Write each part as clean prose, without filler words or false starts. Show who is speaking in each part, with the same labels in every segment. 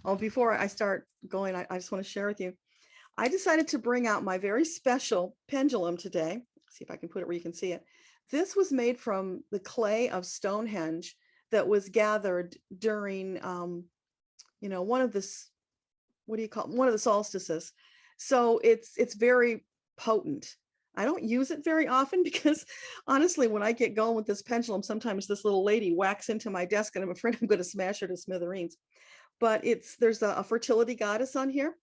Speaker 1: Oh, before I start going, I just want to share with you. I decided to bring out my very special pendulum today. See if I can put it where you can see it. This was made from the clay of Stonehenge that was gathered during, one of this, what do you call it? One of the solstices. So it's very potent. I don't use it very often because honestly, when I get going with this pendulum, sometimes this little lady whacks into my desk and I'm afraid I'm going to smash her to smithereens. But there's a fertility goddess on here.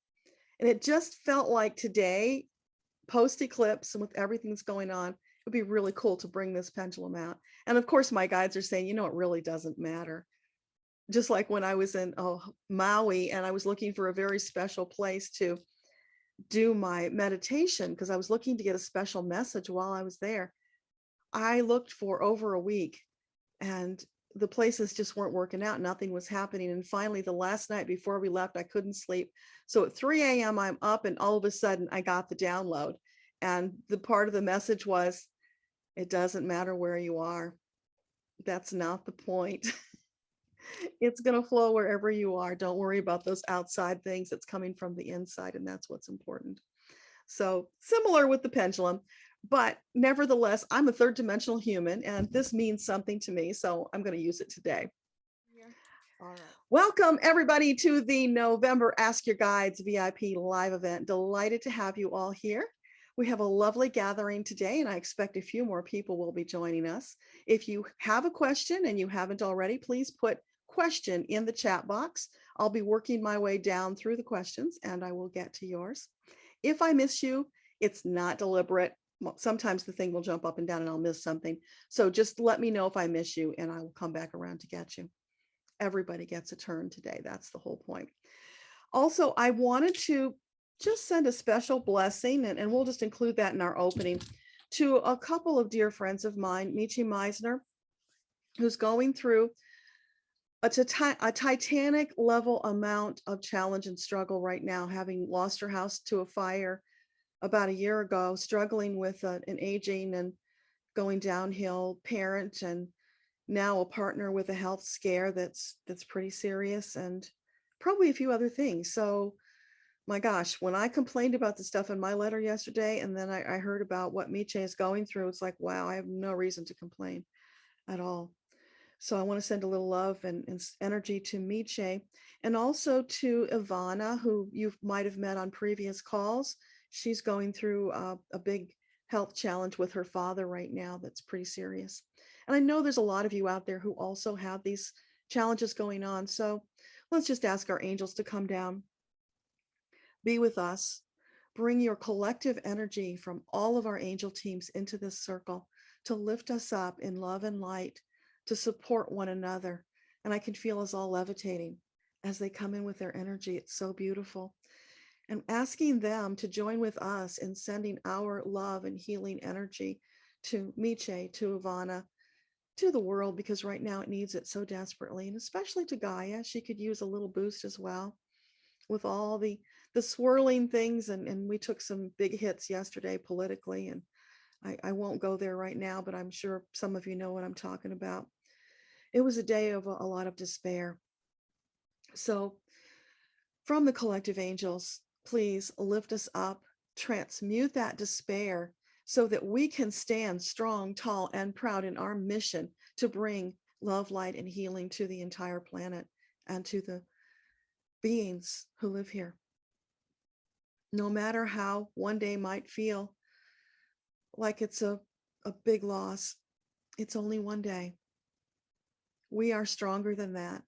Speaker 1: And it just felt like today, post eclipse and with everything that's going on, it would be really cool to bring this pendulum out. And of course, my guides are saying, it really doesn't matter. Just like when I was in Maui and I was looking for a very special place to do my meditation because I was looking to get a special message while I was there. I looked for over a week and the places just weren't working out. Nothing was happening. And finally, the last night before we left, I couldn't sleep. So at 3 a.m., I'm up and all of a sudden I got the download. And the part of the message was, it doesn't matter where you are. That's not the point. It's going to flow wherever you are. Don't worry about those outside things. That's coming from the inside. And that's what's important. So similar with the pendulum. But nevertheless, I'm a third dimensional human and this means something to me. So I'm going to use it today.
Speaker 2: Yeah. All right.
Speaker 1: Welcome everybody to the November Ask Your Guides VIP live event. Delighted to have you all here. We have a lovely gathering today and I expect a few more people will be joining us. If you have a question and you haven't already, please put question in the chat box. I'll be working my way down through the questions and I will get to yours. If I miss you, it's not deliberate. Sometimes the thing will jump up and down and I'll miss something. So just let me know if I miss you and I will come back around to get you. Everybody gets a turn today. That's the whole point. Also, I wanted to just send a special blessing, and we'll just include that in our opening, to a couple of dear friends of mine, Michi Meisner, who's going through a titanic level amount of challenge and struggle right now, having lost her house to a fire about a year ago, struggling with an aging and going downhill parent, and now a partner with a health scare that's pretty serious, and probably a few other things. So my gosh, when I complained about the stuff in my letter yesterday, and then I heard about what Miche is going through, it's like, wow, I have no reason to complain at all. So I want to send a little love and energy to Miche, and also to Ivana, who you might have met on previous calls. She's going through a big health challenge with her father right now that's pretty serious. And I know there's a lot of you out there who also have these challenges going on. So let's just ask our angels to come down, be with us, bring your collective energy from all of our angel teams into this circle to lift us up in love and light, to support one another. And I can feel us all levitating as they come in with their energy. It's so beautiful. And asking them to join with us in sending our love and healing energy to Miche, to Ivana, to the world, because right now it needs it so desperately. And especially to Gaia, she could use a little boost as well with all the swirling things. And we took some big hits yesterday politically, and I won't go there right now, but I'm sure some of you know what I'm talking about. It was a day of a lot of despair. So from the collective angels, please lift us up, transmute that despair so that we can stand strong, tall, and proud in our mission to bring love, light, and healing to the entire planet and to the beings who live here. No matter how one day might feel like it's a big loss, it's only one day. We are stronger than that.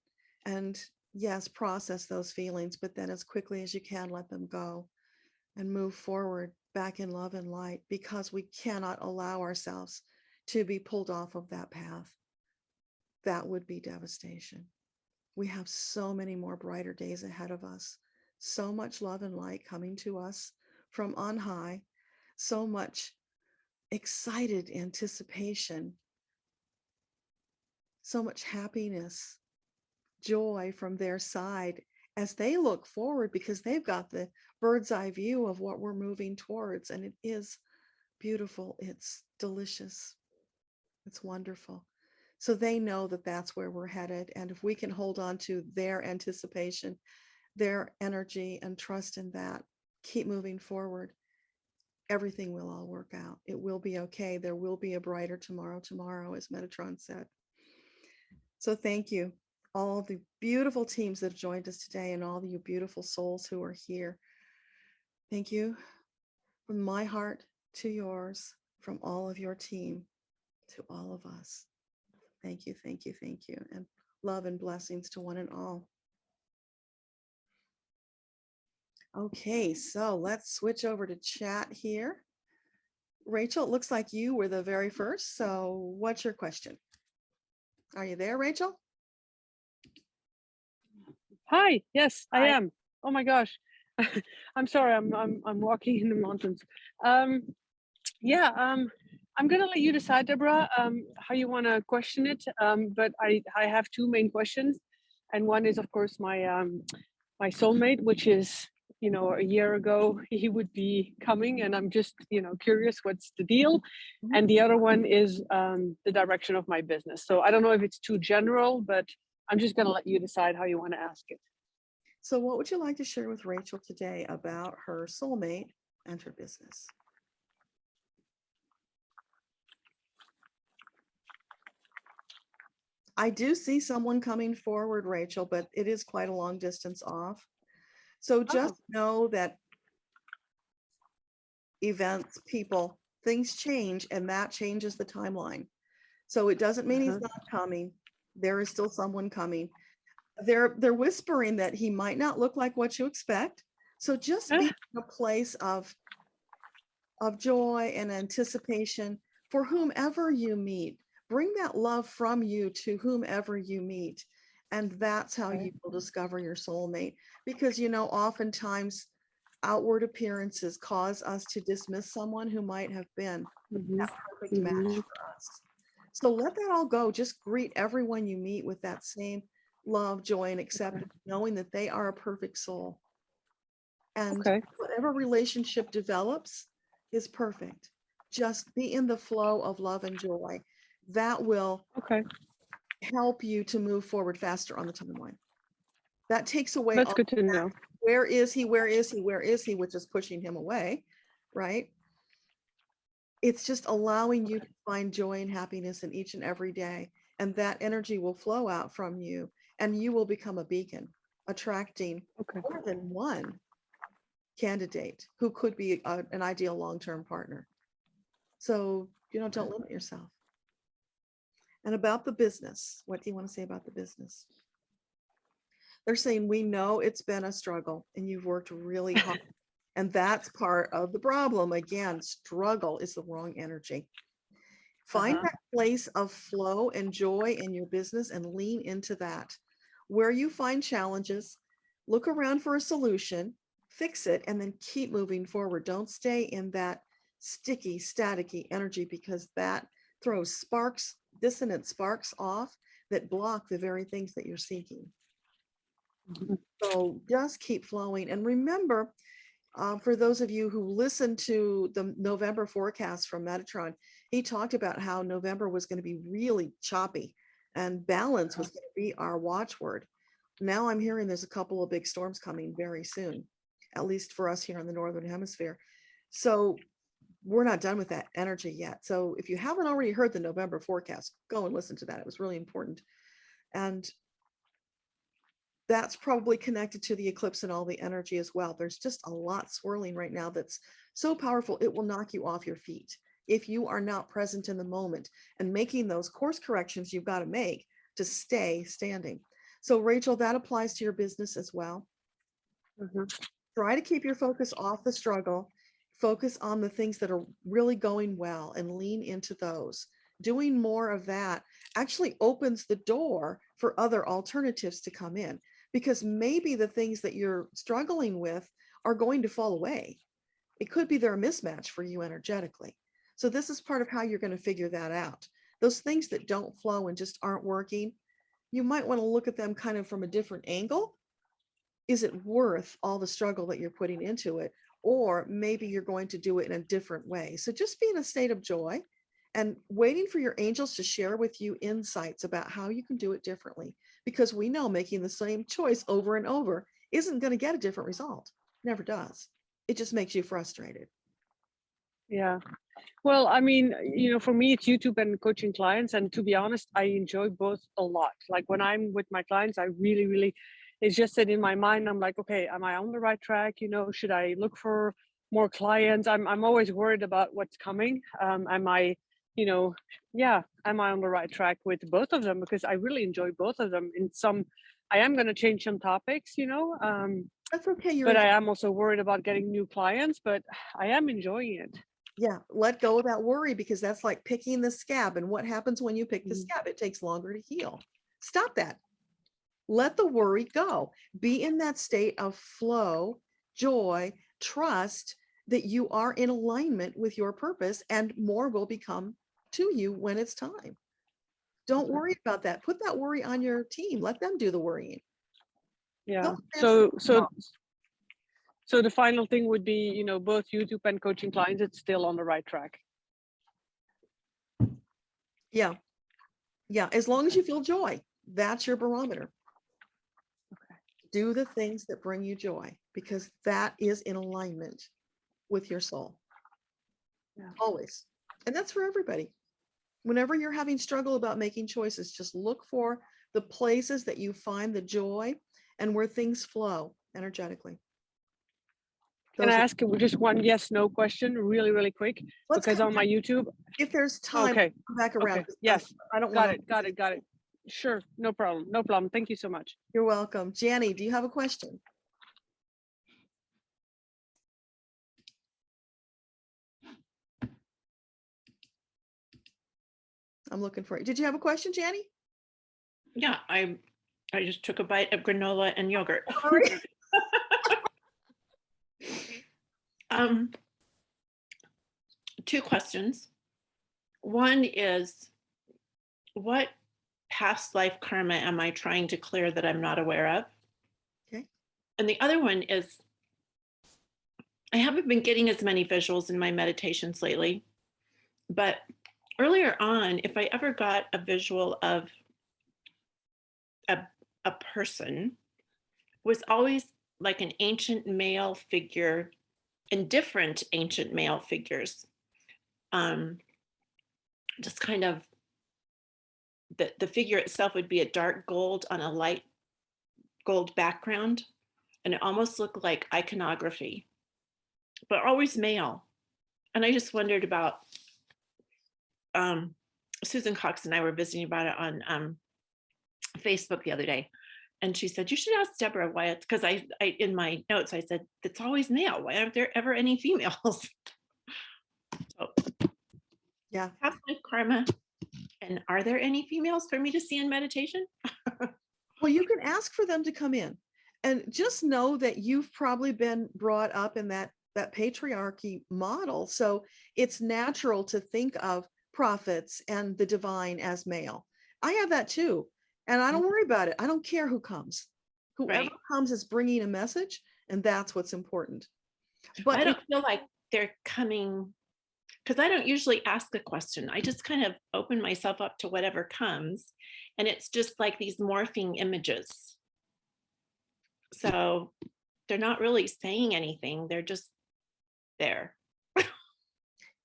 Speaker 1: And yes, process those feelings, but then as quickly as you can, let them go and move forward back in love and light, because we cannot allow ourselves to be pulled off of that path. That would be devastation. We have so many more brighter days ahead of us, so much love and light coming to us from on high, so much excited anticipation, so much happiness, joy from their side as they look forward, because they've got the bird's eye view of what we're moving towards. And it is beautiful. It's delicious. It's wonderful. So they know that that's where we're headed. And if we can hold on to their anticipation, their energy and trust in that. Keep moving forward. Everything will all work out. It will be okay. There will be a brighter tomorrow, as Metatron said. So thank you, all the beautiful teams that have joined us today and all you beautiful souls who are here. Thank you from my heart to yours, from all of your team to all of us. Thank you, thank you, thank you. And love and blessings to one and all. Okay, so let's switch over to chat here. Rachel, it looks like you were the very first. So what's your question? Are you there, Rachel?
Speaker 3: Hi, yes, I
Speaker 1: Hi.
Speaker 3: am. Oh my gosh. I'm sorry, I'm walking in the mountains. Yeah, I'm gonna let you decide, Deborah, how you wanna question it. But I have two main questions. And one is of course my soulmate, which is, you know, a year ago he would be coming, and I'm just, you know, curious what's the deal.
Speaker 1: Mhm.
Speaker 3: And the other one is the direction of my business. So I don't know if it's too general, but I'm just gonna let you decide how you want to ask it.
Speaker 1: So what would you like to share with Rachel today about her soulmate and her business? I do see someone coming forward, Rachel, but it is quite a long distance off. So just know that events, people, things change, and that changes the timeline. So it doesn't mean he's not coming. There is still someone coming. They're whispering that he might not look like what you expect. So just be in a place of joy and anticipation for whomever you meet. Bring that love from you to whomever you meet. And that's how you will discover your soulmate. Because, you know, oftentimes outward appearances cause us to dismiss someone who might have been that perfect match for us. So let that all go. Just greet everyone you meet with that same love, joy, and acceptance, knowing that they are a perfect soul. And whatever relationship develops is perfect. Just be in the flow of love and joy. That will help you to move forward faster on the timeline. That takes away
Speaker 3: That's
Speaker 1: all
Speaker 3: good to know.
Speaker 1: Where is he? Where is he? Where is he? Which is pushing him away, right? It's just allowing you to find joy and happiness in each and every day. And that energy will flow out from you, and you will become a beacon, attracting more than one candidate who could be an ideal long-term partner. So, you know, don't limit yourself. And about the business, what do you want to say about the business? They're saying, we know it's been a struggle and you've worked really hard. And that's part of the problem. Again, struggle is the wrong energy. Find that place of flow and joy in your business and lean into that. Where you find challenges, look around for a solution, fix it, and then keep moving forward. Don't stay in that sticky, staticky energy, because that throws sparks, dissonant sparks off that block the very things that you're seeking. So just keep flowing. And remember, for those of you who listened to the November forecast from Metatron, he talked about how November was going to be really choppy and balance was going to be our watchword. Now I'm hearing there's a couple of big storms coming very soon, at least for us here in the Northern Hemisphere. So we're not done with that energy yet. So if you haven't already heard the November forecast, go and listen to that. It was really important. And that's probably connected to the eclipse and all the energy as well. There's just a lot swirling right now that's so powerful, it will knock you off your feet if you are not present in the moment and making those course corrections you've got to make to stay standing. So Rachel, that applies to your business as well. Try to keep your focus off the struggle. Focus on the things that are really going well and lean into those. Doing more of that actually opens the door for other alternatives to come in, because maybe the things that you're struggling with are going to fall away. It could be they're a mismatch for you energetically. So this is part of how you're going to figure that out. Those things that don't flow and just aren't working, you might want to look at them kind of from a different angle. Is it worth all the struggle that you're putting into it? Or maybe you're going to do it in a different way. So just be in a state of joy and waiting for your angels to share with you insights about how you can do it differently. Because we know making the same choice over and over isn't going to get a different result. Never does. It just makes you frustrated.
Speaker 3: Yeah. Well, I mean, for me, it's YouTube and coaching clients. And to be honest, I enjoy both a lot. Like when I'm with my clients, I really, really, it's just that in my mind, I'm like, okay, am I on the right track? Should I look for more clients? I'm always worried about what's coming. Am I, am I on the right track with both of them? Because I really enjoy both of them. I am going to change some topics,
Speaker 1: That's okay.
Speaker 3: but I am also worried about getting new clients, but I am enjoying it.
Speaker 1: Yeah, let go of that worry, because that's like picking the scab. And what happens when you pick the scab? It takes longer to heal. Stop that. Let the worry go. Be in that state of flow, joy, trust that you are in alignment with your purpose, and more will become to you when it's time. Don't worry about that. Put that worry on your team. Let them do the worrying.
Speaker 3: Yeah. So the final thing would be, both YouTube and coaching clients, it's still on the right track.
Speaker 1: Yeah. Yeah. As long as you feel joy, that's your barometer.
Speaker 3: Okay.
Speaker 1: Do the things that bring you joy, because that is in alignment with your soul.
Speaker 3: Yeah.
Speaker 1: Always. And that's for everybody. Whenever you're having struggle about making choices, just look for the places that you find the joy and where things flow energetically.
Speaker 3: Can I ask just one yes/no question, really, really quick? Because on my YouTube,
Speaker 1: if there's time,
Speaker 3: okay,
Speaker 1: come back around.
Speaker 3: Okay. Yes,
Speaker 1: I don't
Speaker 3: got
Speaker 1: want
Speaker 3: it. Got it. Sure, no problem. Thank you so much.
Speaker 1: You're welcome. Janny, do you have a question? I'm looking for it. Did you have a question, Janny?
Speaker 2: Yeah, I just took a bite of granola and yogurt.
Speaker 1: Sorry.
Speaker 2: Two questions. One is, what past life karma am I trying to clear that I'm not aware of?
Speaker 1: Okay.
Speaker 2: And the other one is, I haven't been getting as many visuals in my meditations lately, but earlier on, if I ever got a visual of a person, was always like an ancient male figure and different ancient male figures. Just kind of the figure itself would be a dark gold on a light gold background, and it almost looked like iconography, but always male. And I just wondered about, Susan Cox and I were visiting about it on Facebook the other day, and she said, you should ask Deborah why it's, because I in my notes I said, it's always male, why aren't there ever any females? So
Speaker 1: yeah,
Speaker 2: past life karma, and are there any females for me to see in meditation?
Speaker 1: well, you can ask for them to come in, and just know that you've probably been brought up in that patriarchy model, so it's natural to think of prophets and the divine as male. I have that too, and I don't worry about it. I don't care who comes. Whoever comes is bringing a message, and that's what's important. But
Speaker 2: I don't feel like they're coming, because I don't usually ask a question. I just kind of open myself up to whatever comes, and it's just like these morphing images. So they're not really saying anything. They're just there.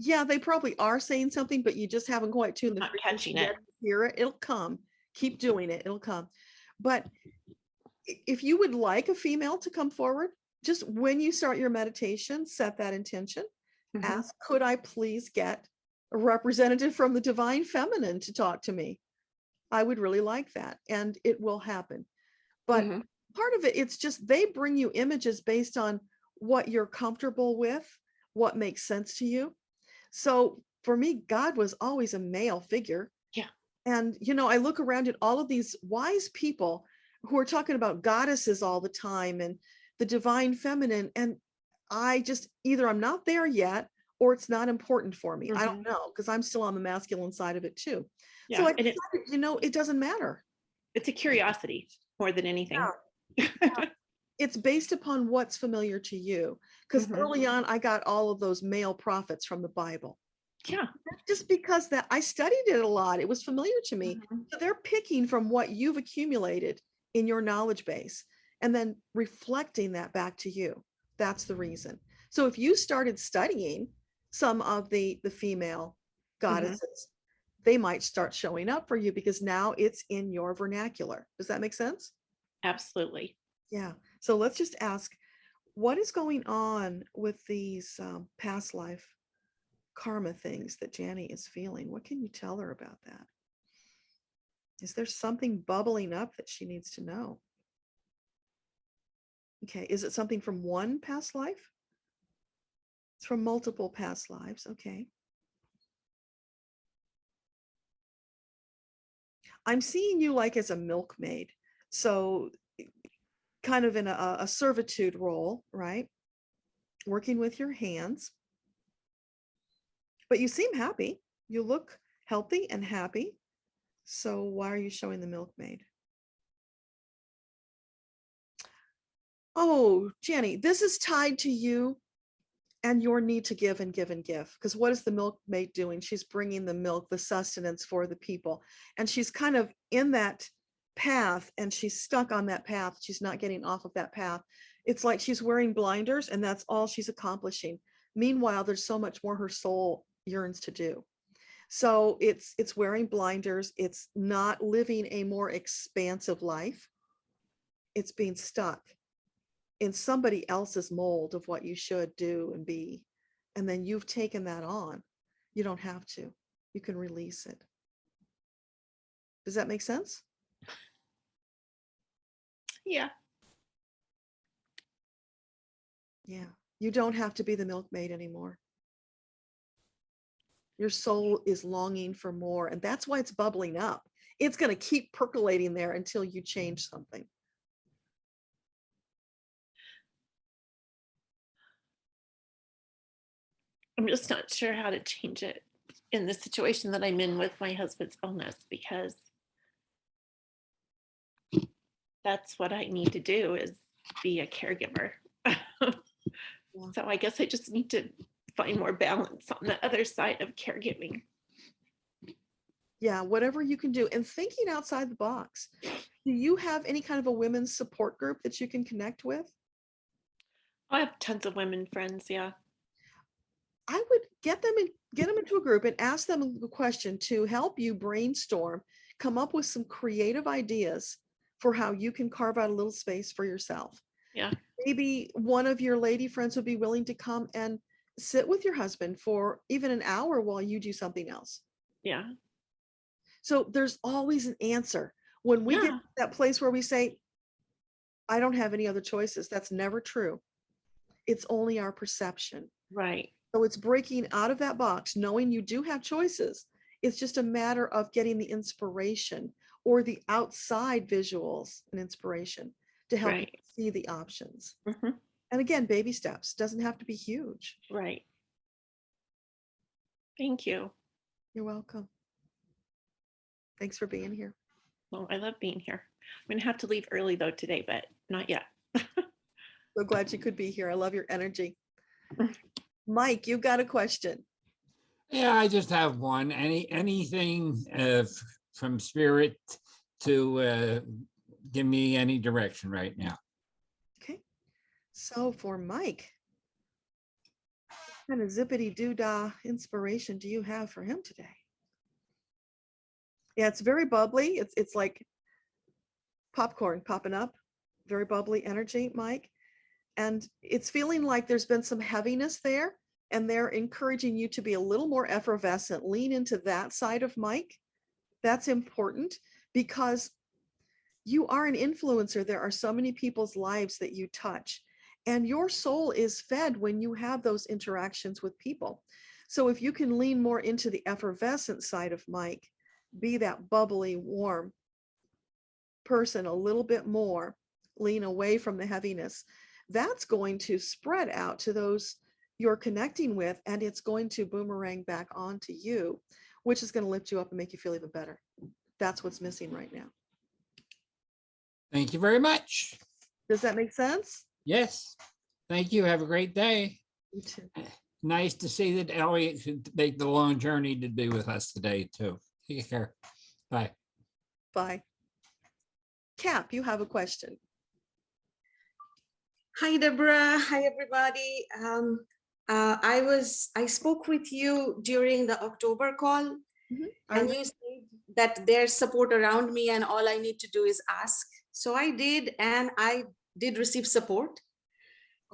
Speaker 1: yeah, they probably are saying something, but you just haven't quite tuned the
Speaker 2: Not
Speaker 1: frequency
Speaker 2: catching
Speaker 1: yet
Speaker 2: it.
Speaker 1: to hear it. It'll come. Keep doing it. It'll come. But if you would like a female to come forward, just when you start your meditation, set that intention. Ask, could I please get a representative from the divine feminine to talk to me? I would really like that, and it will happen. But part of it, it's just they bring you images based on what you're comfortable with, what makes sense to you. So for me, God was always a male figure.
Speaker 2: Yeah.
Speaker 1: And, I look around at all of these wise people who are talking about goddesses all the time and the divine feminine. And I just, either I'm not there yet, or it's not important for me. I don't know, because I'm still on the masculine side of it too.
Speaker 2: Yeah.
Speaker 1: So I decided, it doesn't matter.
Speaker 2: It's a curiosity more than anything.
Speaker 1: Yeah. It's based upon what's familiar to you. Because early on, I got all of those male prophets from the Bible.
Speaker 2: Yeah.
Speaker 1: Just because that I studied it a lot, it was familiar to me. So they're picking from what you've accumulated in your knowledge base. and then reflecting that back to you. That's the reason. So if you started studying some of the female goddesses, they might start showing up for you because now it's in your vernacular. Does that make sense?
Speaker 2: Absolutely.
Speaker 1: Yeah. So let's just ask, what is going on with these past life karma things that Janny is feeling? What can you tell her about that? Is there something bubbling up that she needs to know? Okay. Is it something from one past life? It's from multiple past lives. Okay. I'm seeing you like as a milkmaid. So kind of in a servitude role, right? Working with your hands. But you seem happy. You look healthy and happy. So why are you showing the milkmaid? Oh, Jenny, this is tied to you and your need to give and give and give. Because what is the milkmaid doing? She's bringing the milk, the sustenance for the people. And she's kind of in that path and she's stuck on that path. She's not getting off of that path. It's like she's wearing blinders and that's all she's accomplishing. Meanwhile, there's so much more her soul yearns to do. So it's wearing blinders. It's not living a more expansive life. It's being stuck in somebody else's mold of what you should do and be. And then you've taken that on. You don't have to. You can release it. Does that make sense?
Speaker 2: Yeah.
Speaker 1: Yeah. You don't have to be the milkmaid anymore. Your soul is longing for more, and that's why it's bubbling up. It's going to keep percolating there until you change something.
Speaker 2: I'm just not sure how to change it in the situation that I'm in with my husband's illness, because that's what I need to do, is be a caregiver. So I guess I just need to find more balance on the other side of caregiving.
Speaker 1: Yeah, whatever you can do. And thinking outside the box. Do you have any kind of a women's support group that you can connect with?
Speaker 2: I have tons of women friends. Yeah.
Speaker 1: I would get them into a group and ask them a question to help you brainstorm, come up with some creative ideas for how you can carve out a little space for yourself.
Speaker 2: Yeah.
Speaker 1: Maybe one of your lady friends would be willing to come and sit with your husband for even an hour while you do something else.
Speaker 2: Yeah.
Speaker 1: So there's always an answer. When we get to that place where we say, I don't have any other choices, that's never true. It's only our perception.
Speaker 2: Right.
Speaker 1: So it's breaking out of that box, knowing you do have choices. It's just a matter of getting the inspiration or the outside visuals and inspiration to help you see the options. And again, baby steps. Doesn't have to be huge.
Speaker 2: Right. Thank you.
Speaker 1: You're welcome. Thanks for being here.
Speaker 2: Well, I love being here. I'm going to have to leave early though today, but not yet.
Speaker 1: So glad you could be here. I love your energy. Mike, you got a question.
Speaker 4: Yeah, I just have one. Anything from spirit to give me any direction right now?
Speaker 1: Okay. So for Mike, what kind of zippity doo dah inspiration do you have for him today? Yeah, it's very bubbly. It's like popcorn popping up. Very bubbly energy, Mike. And it's feeling like there's been some heaviness there, and they're encouraging you to be a little more effervescent. Lean into that side of Mike. That's important because you are an influencer. There are so many people's lives that you touch, and your soul is fed when you have those interactions with people. So if you can lean more into the effervescent side of Mike, be that bubbly, warm person a little bit more, lean away from the heaviness, that's going to spread out to those you're connecting with, and it's going to boomerang back onto you, which is going to lift you up and make you feel even better. That's what's missing right now.
Speaker 4: Thank you very much.
Speaker 1: Does that make sense?
Speaker 4: Yes. Thank you. Have a great day.
Speaker 1: You too.
Speaker 4: Nice to see that Elliot could make the long journey to be with us today too. Take care. Bye.
Speaker 1: Bye. Cap, you have a question.
Speaker 5: Hi, Deborah. Hi, everybody. I spoke with you during the October call, and you said that there's support around me, and all I need to do is ask. So I did, and I did receive support.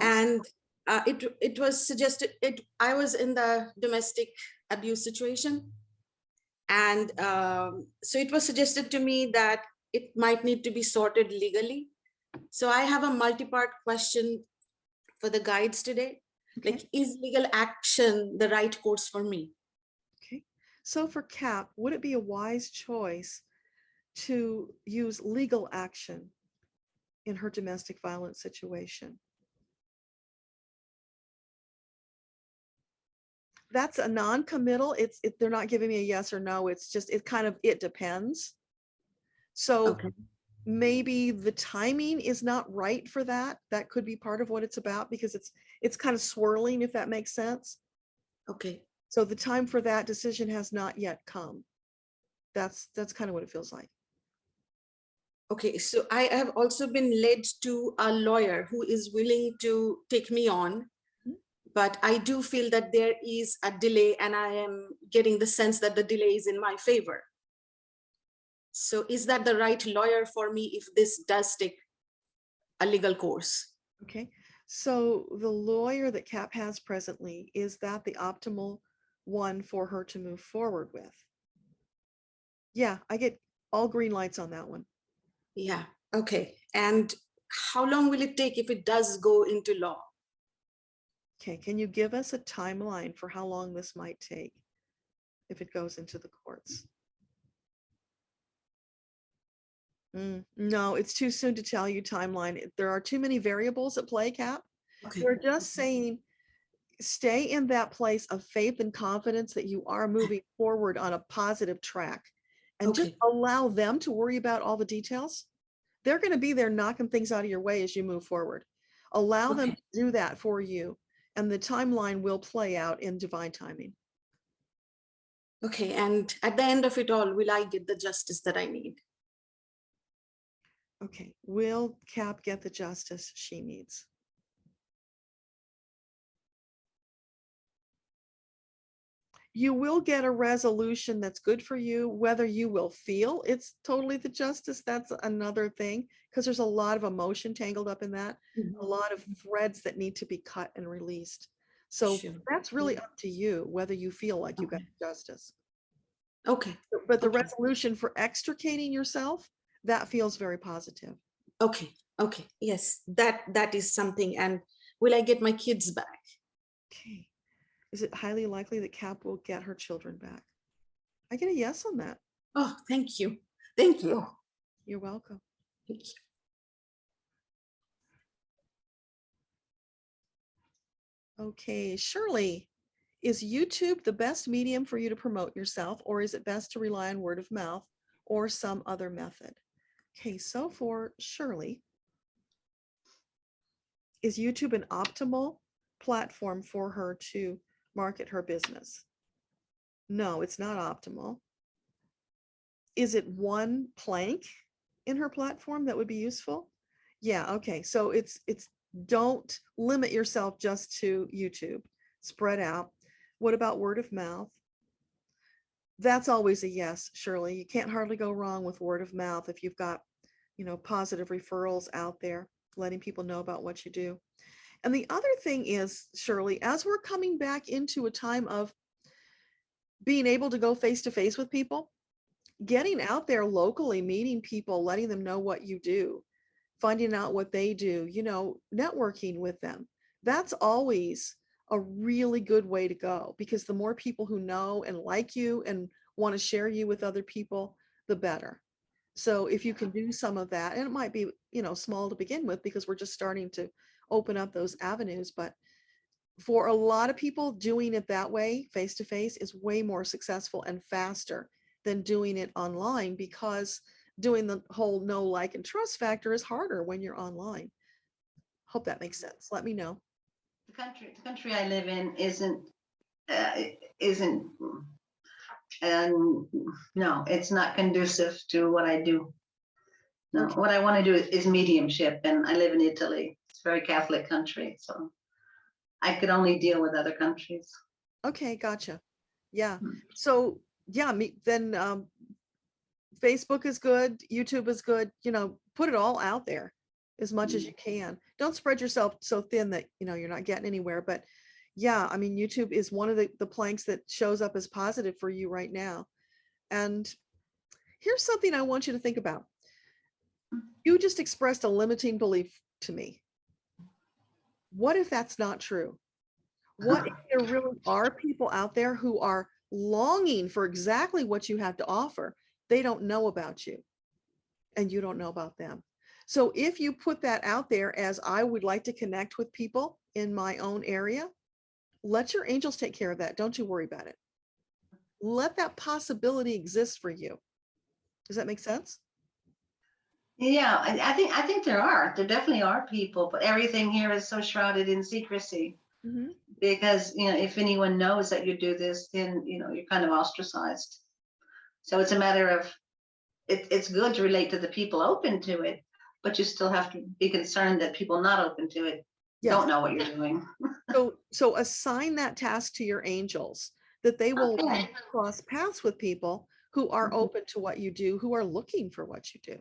Speaker 5: And it was suggested. I was in the domestic abuse situation, and so it was suggested to me that it might need to be sorted legally. So I have a multi-part question for the guides today.
Speaker 1: Okay.
Speaker 5: Like, is legal action the right course for me?
Speaker 1: Okay. So for Cap, would it be a wise choice to use legal action in her domestic violence situation? That's a non-committal. They're not giving me a yes or no. It's just, it depends. So
Speaker 5: Okay.
Speaker 1: maybe the timing is not right for that. That could be part of what it's about, because it's kind of swirling, if that makes sense.
Speaker 5: Okay.
Speaker 1: So the time for that decision has not yet come. That's kind of what it feels like.
Speaker 5: Okay. So I have also been led to a lawyer who is willing to take me on, but I do feel that there is a delay, and I am getting the sense that the delay is in my favor. So is that the right lawyer for me if this does take a legal course?
Speaker 1: Okay. So the lawyer that Cap has presently, is that the optimal one for her to move forward with? Yeah, I get all green lights on that one.
Speaker 5: Yeah. Okay. And how long will it take if it does go into law?
Speaker 1: Okay, can you give us a timeline for how long this might take if it goes into the courts? No, it's too soon to tell you timeline. There are too many variables at play, Cap.
Speaker 5: Okay.
Speaker 1: They're just saying, stay in that place of faith and confidence that you are moving forward on a positive track, and just
Speaker 5: Okay.
Speaker 1: allow them to worry about all the details. They're going to be there knocking things out of your way as you move forward. Allow them
Speaker 5: Okay.
Speaker 1: to do that for you, and the timeline will play out in divine timing.
Speaker 5: Okay. And at the end of it all, will I get the justice that I need?
Speaker 1: Okay, will Cap get the justice she needs? You will get a resolution that's good for you. Whether you will feel it's totally the justice, that's another thing, because there's a lot of emotion tangled up in that, a lot of threads that need to be cut and released. So
Speaker 5: Sure.
Speaker 1: that's really up to you, whether you feel like you got justice.
Speaker 5: Okay.
Speaker 1: But the
Speaker 5: Okay.
Speaker 1: resolution for extricating yourself, that feels very positive.
Speaker 5: Okay. Okay. Yes, that is something. And will I get my kids back?
Speaker 1: Okay. Is it highly likely that Cap will get her children back? I get a yes on that.
Speaker 5: Oh, thank you. Thank you.
Speaker 1: You're welcome.
Speaker 5: Thank you.
Speaker 1: Okay, Shirley, is YouTube the best medium for you to promote yourself, or is it best to rely on word of mouth or some other method? Okay, so for Shirley, is YouTube an optimal platform for her to market her business? No, it's not optimal. Is it one plank in her platform that would be useful? Yeah, okay. So it's don't limit yourself just to YouTube. Spread out. What about word of mouth? That's always a yes, Shirley. You can't hardly go wrong with word of mouth if you've got, positive referrals out there, letting people know about what you do. And the other thing is, Shirley, as we're coming back into a time of being able to go face to face with people, getting out there locally, meeting people, letting them know what you do, finding out what they do, networking with them. That's always a really good way to go, because the more people who know and like you and want to share you with other people, the better. So if you can do some of that, and it might be, small to begin with, because we're just starting to open up those avenues, but for a lot of people, doing it that way, face to face, is way more successful and faster than doing it online, because doing the whole know, like, and trust factor is harder when you're online. Hope that makes sense. Let me know.
Speaker 6: The country I live in isn't, and no, it's not conducive to what I do. No,
Speaker 1: Okay.
Speaker 6: what I want to do is mediumship, and I live in Italy. It's a very Catholic country, so I could only deal with other countries.
Speaker 1: Okay, gotcha. Yeah.
Speaker 6: Hmm.
Speaker 1: So yeah, then Facebook is good, YouTube is good, put it all out there as much as you can. Don't spread yourself so thin that, you're not getting anywhere. But yeah, I mean, YouTube is one of the planks that shows up as positive for you right now. And here's something I want you to think about. You just expressed a limiting belief to me. What if that's not true? What if there really are people out there who are longing for exactly what you have to offer? They don't know about you and you don't know about them. So if you put that out there as I would like to connect with people in my own area, let your angels take care of that. Don't you worry about it. Let that possibility exist for you. Does that make sense?
Speaker 6: Yeah, I think there definitely are people, but everything here is so shrouded in secrecy.
Speaker 1: Mm-hmm.
Speaker 6: Because if anyone knows that you do this, then you're kind of ostracized. So it's a matter of it's good to relate to the people open to it, but you still have to be concerned that people not open to it don't know what you're doing.
Speaker 1: So assign that task to your angels, that they will
Speaker 6: Okay.
Speaker 1: cross paths with people who are
Speaker 6: Mhm.
Speaker 1: open to what you do, who are looking for what you do.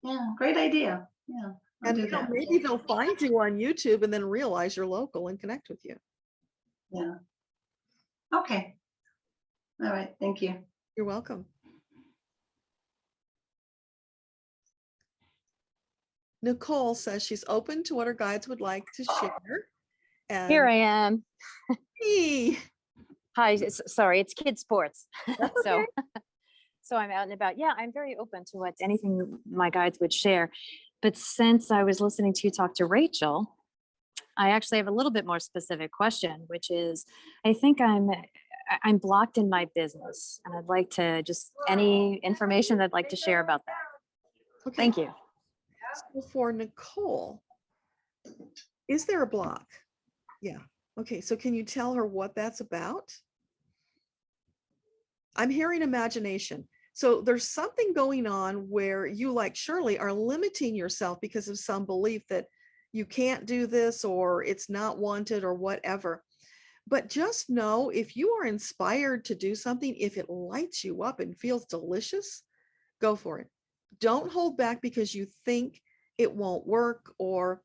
Speaker 6: Yeah, great idea. Yeah, I'll
Speaker 1: And
Speaker 6: do that.
Speaker 1: maybe they'll find you on YouTube and then realize you're local and connect with you.
Speaker 6: Yeah. Okay. All right. Thank you.
Speaker 1: You're welcome. Nicole says she's open to what her guides would like to share. And
Speaker 7: Here I am.
Speaker 1: hey,
Speaker 7: Hi, sorry, it's kid sports.
Speaker 1: that's okay.
Speaker 7: So I'm out and about. Yeah, I'm very open to what anything my guides would share. But since I was listening to you talk to Rachel, I actually have a little bit more specific question, which is, I think I'm blocked in my business, and I'd like to just any information I'd like to share about that.
Speaker 1: Okay.
Speaker 7: Thank you.
Speaker 1: So for Nicole, is there a block? Yeah. Okay. So can you tell her what that's about? I'm hearing imagination. So there's something going on where you, like Shirley, are limiting yourself because of some belief that you can't do this or it's not wanted or whatever. But just know, if you are inspired to do something, if it lights you up and feels delicious, go for it. Don't hold back because you think it won't work or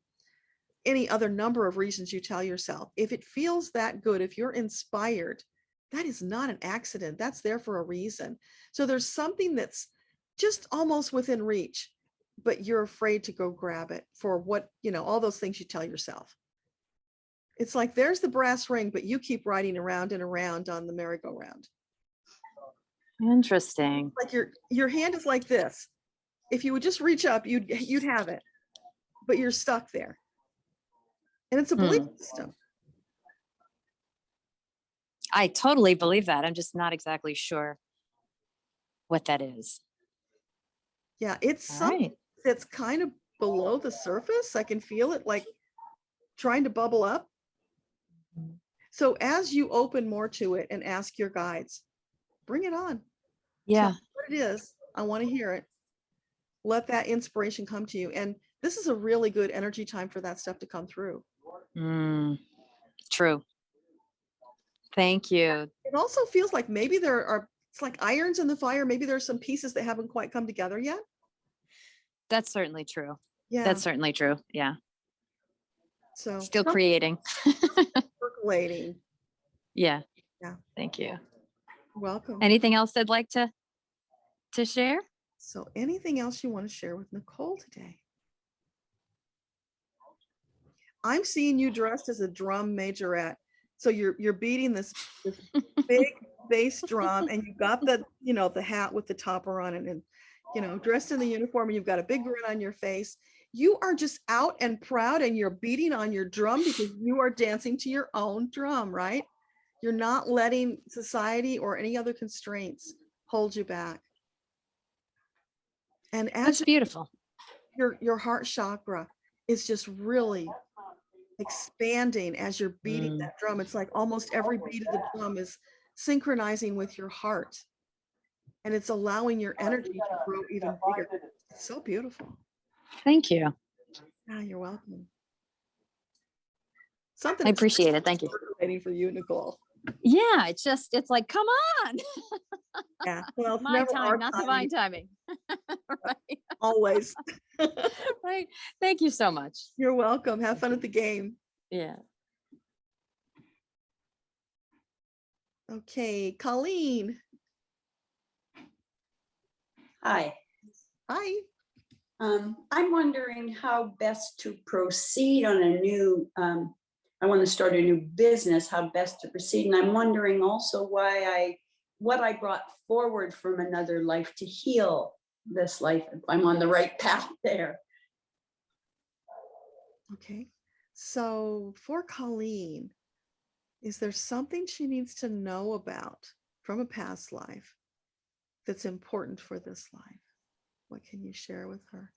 Speaker 1: any other number of reasons you tell yourself. If it feels that good, if you're inspired, that is not an accident. That's there for a reason. So there's something that's just almost within reach, but you're afraid to go grab it for what, all those things you tell yourself. It's like there's the brass ring, but you keep riding around and around on the merry-go-round.
Speaker 7: Interesting.
Speaker 1: Like your hand is like this. If you would just reach up, you'd have it, but you're stuck there. And it's a belief system.
Speaker 7: I totally believe that. I'm just not exactly sure what that is.
Speaker 1: Yeah, it's something that's kind of below the surface. I can feel it like trying to bubble up. So as you open more to it and ask your guides, bring it on.
Speaker 7: Yeah.
Speaker 1: Tell me what it is. I want to hear it. Let that inspiration come to you. And this is a really good energy time for that stuff to come through.
Speaker 7: True. Thank you.
Speaker 1: It also feels like maybe it's like irons in the fire. Maybe there's some pieces that haven't quite come together yet.
Speaker 7: That's certainly true.
Speaker 1: Yeah.
Speaker 7: That's certainly true. Yeah.
Speaker 1: So
Speaker 7: still creating.
Speaker 1: Percolating.
Speaker 7: Yeah.
Speaker 1: Yeah.
Speaker 7: Thank you.
Speaker 1: Welcome.
Speaker 7: Anything else I'd like to share?
Speaker 1: So anything else you want to share with Nicole today? I'm seeing you dressed as a drum majorette. So you're beating this big bass drum, and you've got the hat with the topper on it, and dressed in the uniform, and you've got a big grin on your face. You are just out and proud, and you're beating on your drum because you are dancing to your own drum, right? You're not letting society or any other constraints hold you back. And
Speaker 7: That's beautiful.
Speaker 1: Your heart chakra is just really expanding as you're beating that drum. It's like almost every beat of the drum is synchronizing with your heart, and it's allowing your energy to grow even bigger. It's so beautiful.
Speaker 7: Thank you.
Speaker 1: Ah, you're welcome. Something
Speaker 7: I appreciate it. Thank you.
Speaker 1: waiting for you, Nicole.
Speaker 7: Yeah, it's like, come on.
Speaker 1: Yeah. Well, it's
Speaker 7: My
Speaker 1: never our
Speaker 7: time, not divine timing. Right.
Speaker 1: Always.
Speaker 7: Right. Thank you so much.
Speaker 1: You're welcome. Have fun at the game.
Speaker 7: Yeah.
Speaker 1: Okay, Colleen.
Speaker 8: Hi.
Speaker 1: Hi.
Speaker 8: I'm wondering how best to proceed on a new, I want to start a new business, how best to proceed. And I'm wondering also what I brought forward from another life to heal this life. If I'm on the right path there.
Speaker 1: Okay. So for Colleen, is there something she needs to know about from a past life that's important for this life? What can you share with her?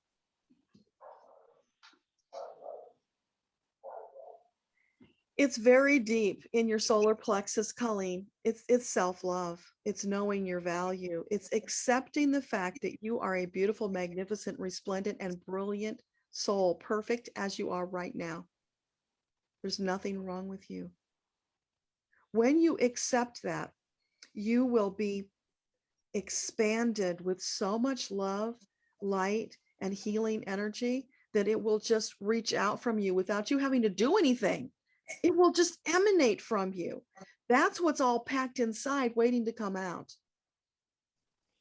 Speaker 1: It's very deep in your solar plexus, Colleen. It's self-love. It's knowing your value. It's accepting the fact that you are a beautiful, magnificent, resplendent, and brilliant soul, perfect as you are right now. There's nothing wrong with you. When you accept that, you will be expanded with so much love, light, and healing energy that it will just reach out from you without you having to do anything. It will just emanate from you. That's what's all packed inside, waiting to come out.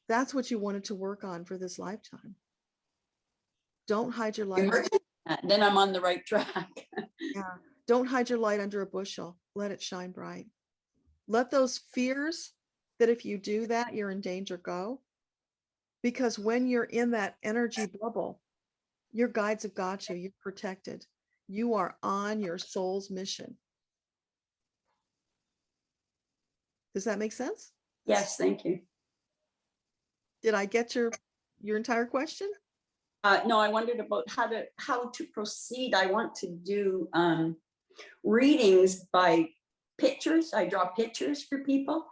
Speaker 1: That's what you wanted to work on for this lifetime. Don't hide your light.
Speaker 8: Then I'm on the right track.
Speaker 1: Yeah. Don't hide your light under a bushel. Let it shine bright. Let those fears that if you do that, you're in danger go. Because when you're in that energy bubble, your guides have got you. You're protected. You are on your soul's mission. Does that make sense?
Speaker 8: Yes, thank you.
Speaker 1: Did I get your entire question?
Speaker 8: No, I wondered about how to proceed. I want to do readings by pictures. I draw pictures for people.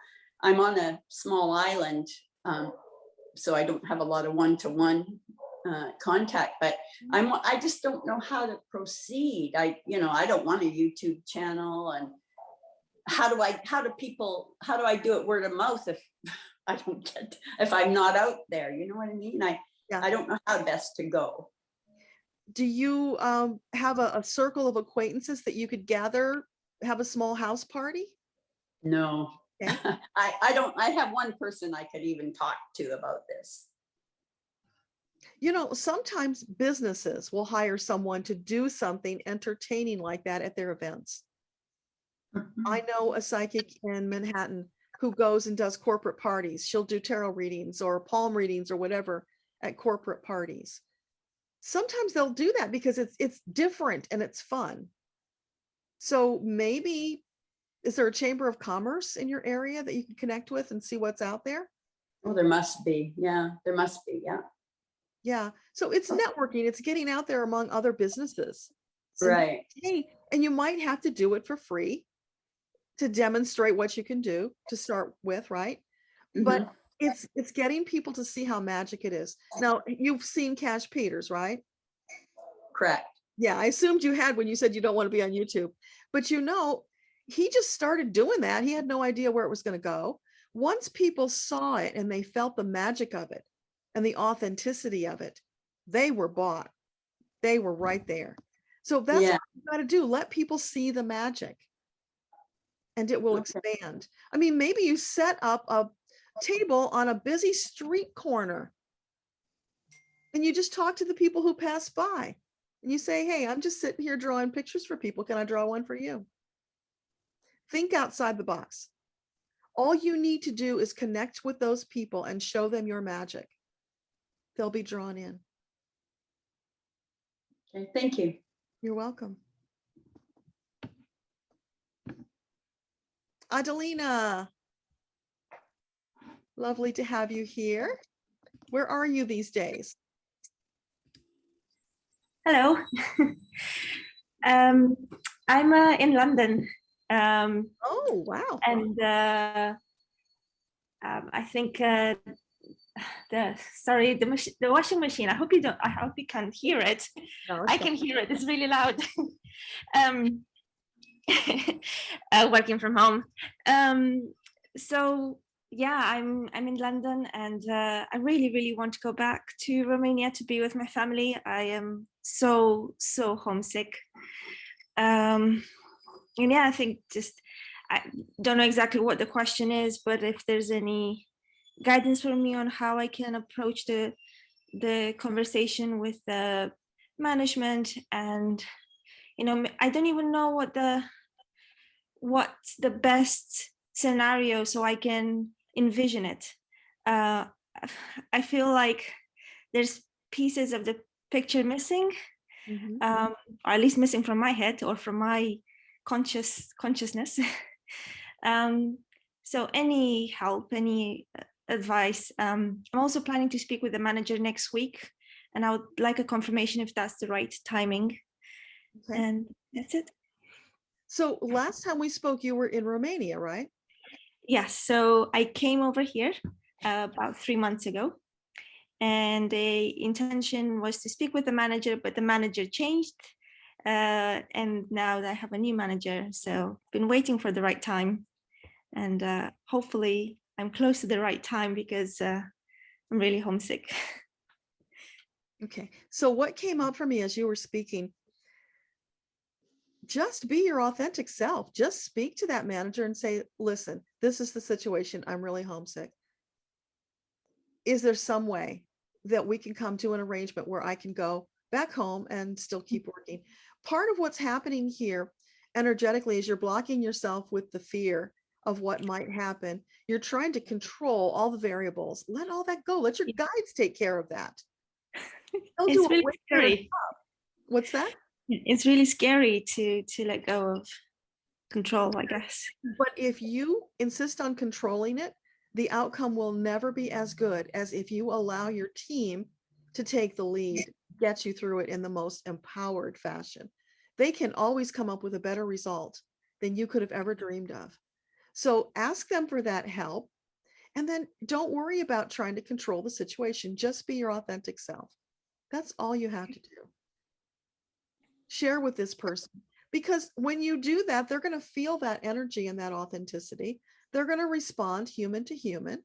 Speaker 8: I'm on a small island, so I don't have a lot of one-to-one contact, but I just don't know how to proceed. I don't want a YouTube channel, and how do I do it word of mouth if I'm not out there, you know what I mean? I don't know how best to go.
Speaker 1: Do you have a circle of acquaintances that you could gather, have a small house party?
Speaker 8: No.
Speaker 1: Okay.
Speaker 8: I have one person I could even talk to about this.
Speaker 1: Sometimes businesses will hire someone to do something entertaining like that at their events. I know a psychic in Manhattan who goes and does corporate parties. She'll do tarot readings or palm readings or whatever at corporate parties. Sometimes they'll do that because it's different and it's fun. So maybe, is there a chamber of commerce in your area that you can connect with and see what's out there?
Speaker 8: Oh, there must be. Yeah, there must be. Yeah.
Speaker 1: Yeah. So it's networking. It's getting out there among other businesses.
Speaker 8: Right.
Speaker 1: And you might have to do it for free to demonstrate what you can do to start with, right? Mm-hmm. But it's getting people to see how magic it is. Now, you've seen Cash Peters, right?
Speaker 8: Correct.
Speaker 1: Yeah, I assumed you had when you said you don't want to be on YouTube. But he just started doing that. He had no idea where it was going to go. Once people saw it and they felt the magic of it and the authenticity of it, they were bought. They were right there. So that's what you got to do. Let people see the magic and it will expand. I mean, maybe you set up a table on a busy street corner and you just talk to the people who pass by and you say, hey, I'm just sitting here drawing pictures for people. Can I draw one for you? Think outside the box. All you need to do is connect with those people and show them your magic. They'll be drawn in.
Speaker 8: Okay, thank you.
Speaker 1: You're welcome. Adelina, lovely to have you here. Where are you these days?
Speaker 9: Hello. I'm in London.
Speaker 1: Oh, wow.
Speaker 9: And I think the washing machine. I hope you can't hear it.
Speaker 1: No,
Speaker 9: I can hear it. It's really loud. working from home. So yeah, I'm in London, and I really want to go back to Romania to be with my family. I am so homesick. And yeah, I think I don't know exactly what the question is, but if there's any guidance for me on how I can approach the conversation with the management, and I don't even know what's the best scenario so I can envision it. I feel like there's pieces of the picture missing, or at least missing from my head or from my consciousness. So any help, any advice. I'm also planning to speak with the manager next week, and I would like a confirmation if that's the right timing.
Speaker 1: Okay.
Speaker 9: And that's it.
Speaker 1: So last time we spoke, you were in Romania, right?
Speaker 9: Yes, so I came over here about 3 months ago, and the intention was to speak with the manager, but the manager changed, and now I have a new manager. So been waiting for the right time, and hopefully I'm close to the right time, because I'm really homesick.
Speaker 1: Okay. So what came up for me as you were speaking? Just be your authentic self. Just speak to that manager and say, listen, this is the situation. I'm really homesick. Is there some way that we can come to an arrangement where I can go back home and still keep working? Part of what's happening here energetically is you're blocking yourself with the fear of what might happen. You're trying to control all the variables. Let all that go. Let your guides take care of that. They'll do
Speaker 9: It's really
Speaker 1: it with their
Speaker 9: scary.
Speaker 1: job. What's that?
Speaker 9: It's really scary to let go of control, I guess.
Speaker 1: But if you insist on controlling it, the outcome will never be as good as if you allow your team to take the lead, get you through it in the most empowered fashion. They can always come up with a better result than you could have ever dreamed of. So ask them for that help, and then don't worry about trying to control the situation. Just be your authentic self. That's all you have to do. Share with this person, because when you do that, they're going to feel that energy and that authenticity. They're going to respond human to human,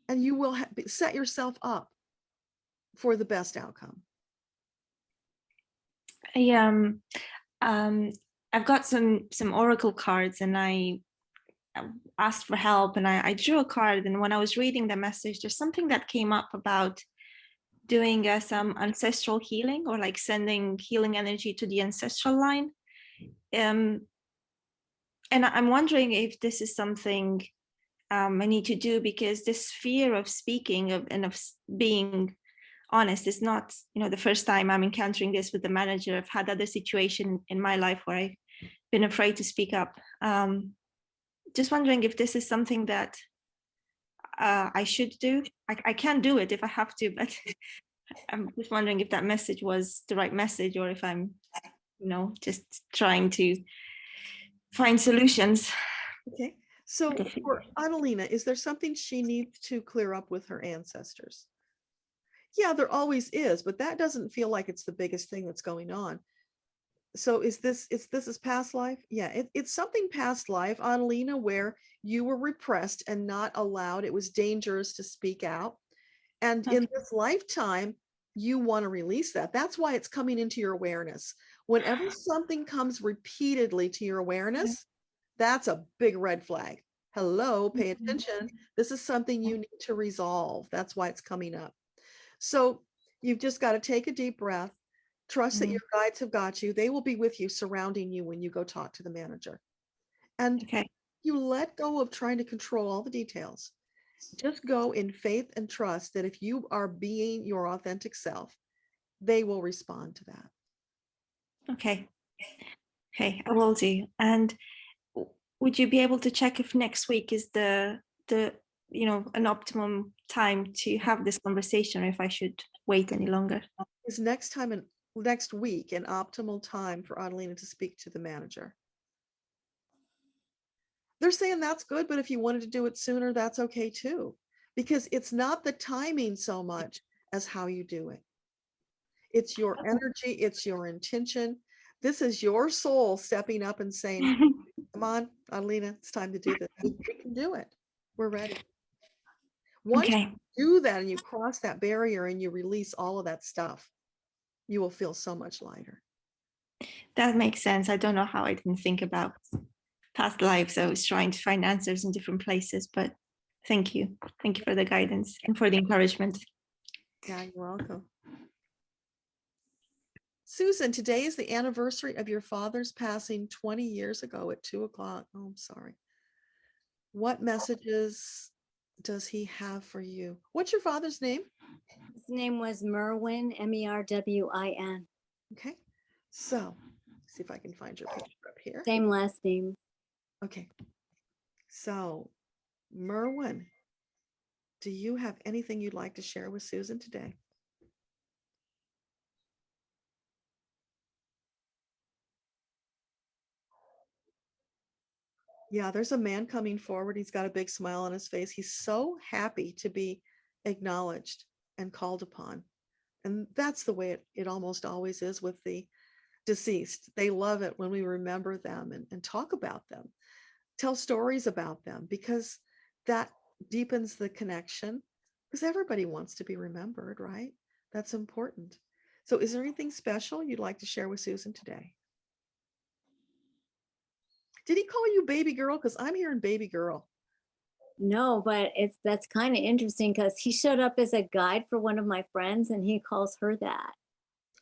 Speaker 1: and you will set yourself up for the best outcome.
Speaker 9: I've got some oracle cards, and I asked for help, and I drew a card, and when I was reading the message, there's something that came up about doing some ancestral healing, or like sending healing energy to the ancestral line. And I'm wondering if this is something I need to do, because this fear of speaking of being honest is not, the first time I'm encountering this with the manager. I've had other situations in my life where I've been afraid to speak up. Just wondering if this is something that I should do. I can do it if I have to, but I'm just wondering if that message was the right message, or if I'm, just trying to find solutions.
Speaker 1: Okay. So for Annalena, is there something she needs to clear up with her ancestors? Yeah, there always is, but that doesn't feel like it's the biggest thing that's going on. So is this past life? Yeah, it's something past life, Annalena, where you were repressed and not allowed. It was dangerous to speak out. And in this lifetime, you want to release that. That's why it's coming into your awareness. Whenever something comes repeatedly to your awareness, that's a big red flag. Hello, pay attention. This is something you need to resolve. That's why it's coming up. So you've just got to take a deep breath. Trust that your guides have got you. They will be with you, surrounding you when you go talk to the manager. And you let go of trying to control all the details. Just go in faith and trust that if you are being your authentic self, they will respond to that.
Speaker 9: Okay, I will do. And would you be able to check if next week is the an optimum time to have this conversation, or if I should wait any longer?
Speaker 1: Is next week an optimal time for Annalena to speak to the manager? They're saying that's good, but if you wanted to do it sooner, that's okay too, because it's not the timing so much as how you do it. It's your energy, it's your intention. This is your soul stepping up and saying, come on, Adelina, it's time to do this. We can do it. We're ready. Once
Speaker 9: Okay,
Speaker 1: you do that and you cross that barrier and you release all of that stuff, you will feel so much lighter.
Speaker 9: that makes sense. I don't know how I didn't think about past lives. I was trying to find answers in different places, but thank you. Thank you for the guidance and for the encouragement.
Speaker 1: Yeah, you're welcome. Susan, today is the anniversary of your father's passing 20 years ago at 2 o'clock. Oh, I'm sorry. What messages does he have for you? What's your father's name?
Speaker 10: His name was Merwin, Merwin.
Speaker 1: Okay, so see if I can find your picture up here.
Speaker 10: Same last name.
Speaker 1: Okay, so Merwin, do you have anything you'd like to share with Susan today? Yeah, there's a man coming forward. He's got a big smile on his face. He's so happy to be acknowledged and called upon. And that's the way it almost always is with the deceased. They love it when we remember them and talk about them, tell stories about them, because that deepens the connection, because everybody wants to be remembered, right? That's important. So is there anything special you'd like to share with Susan today? Did he call you baby girl? Because I'm hearing baby girl.
Speaker 10: No, but that's kind of interesting because he showed up as a guide for one of my friends and he calls her that.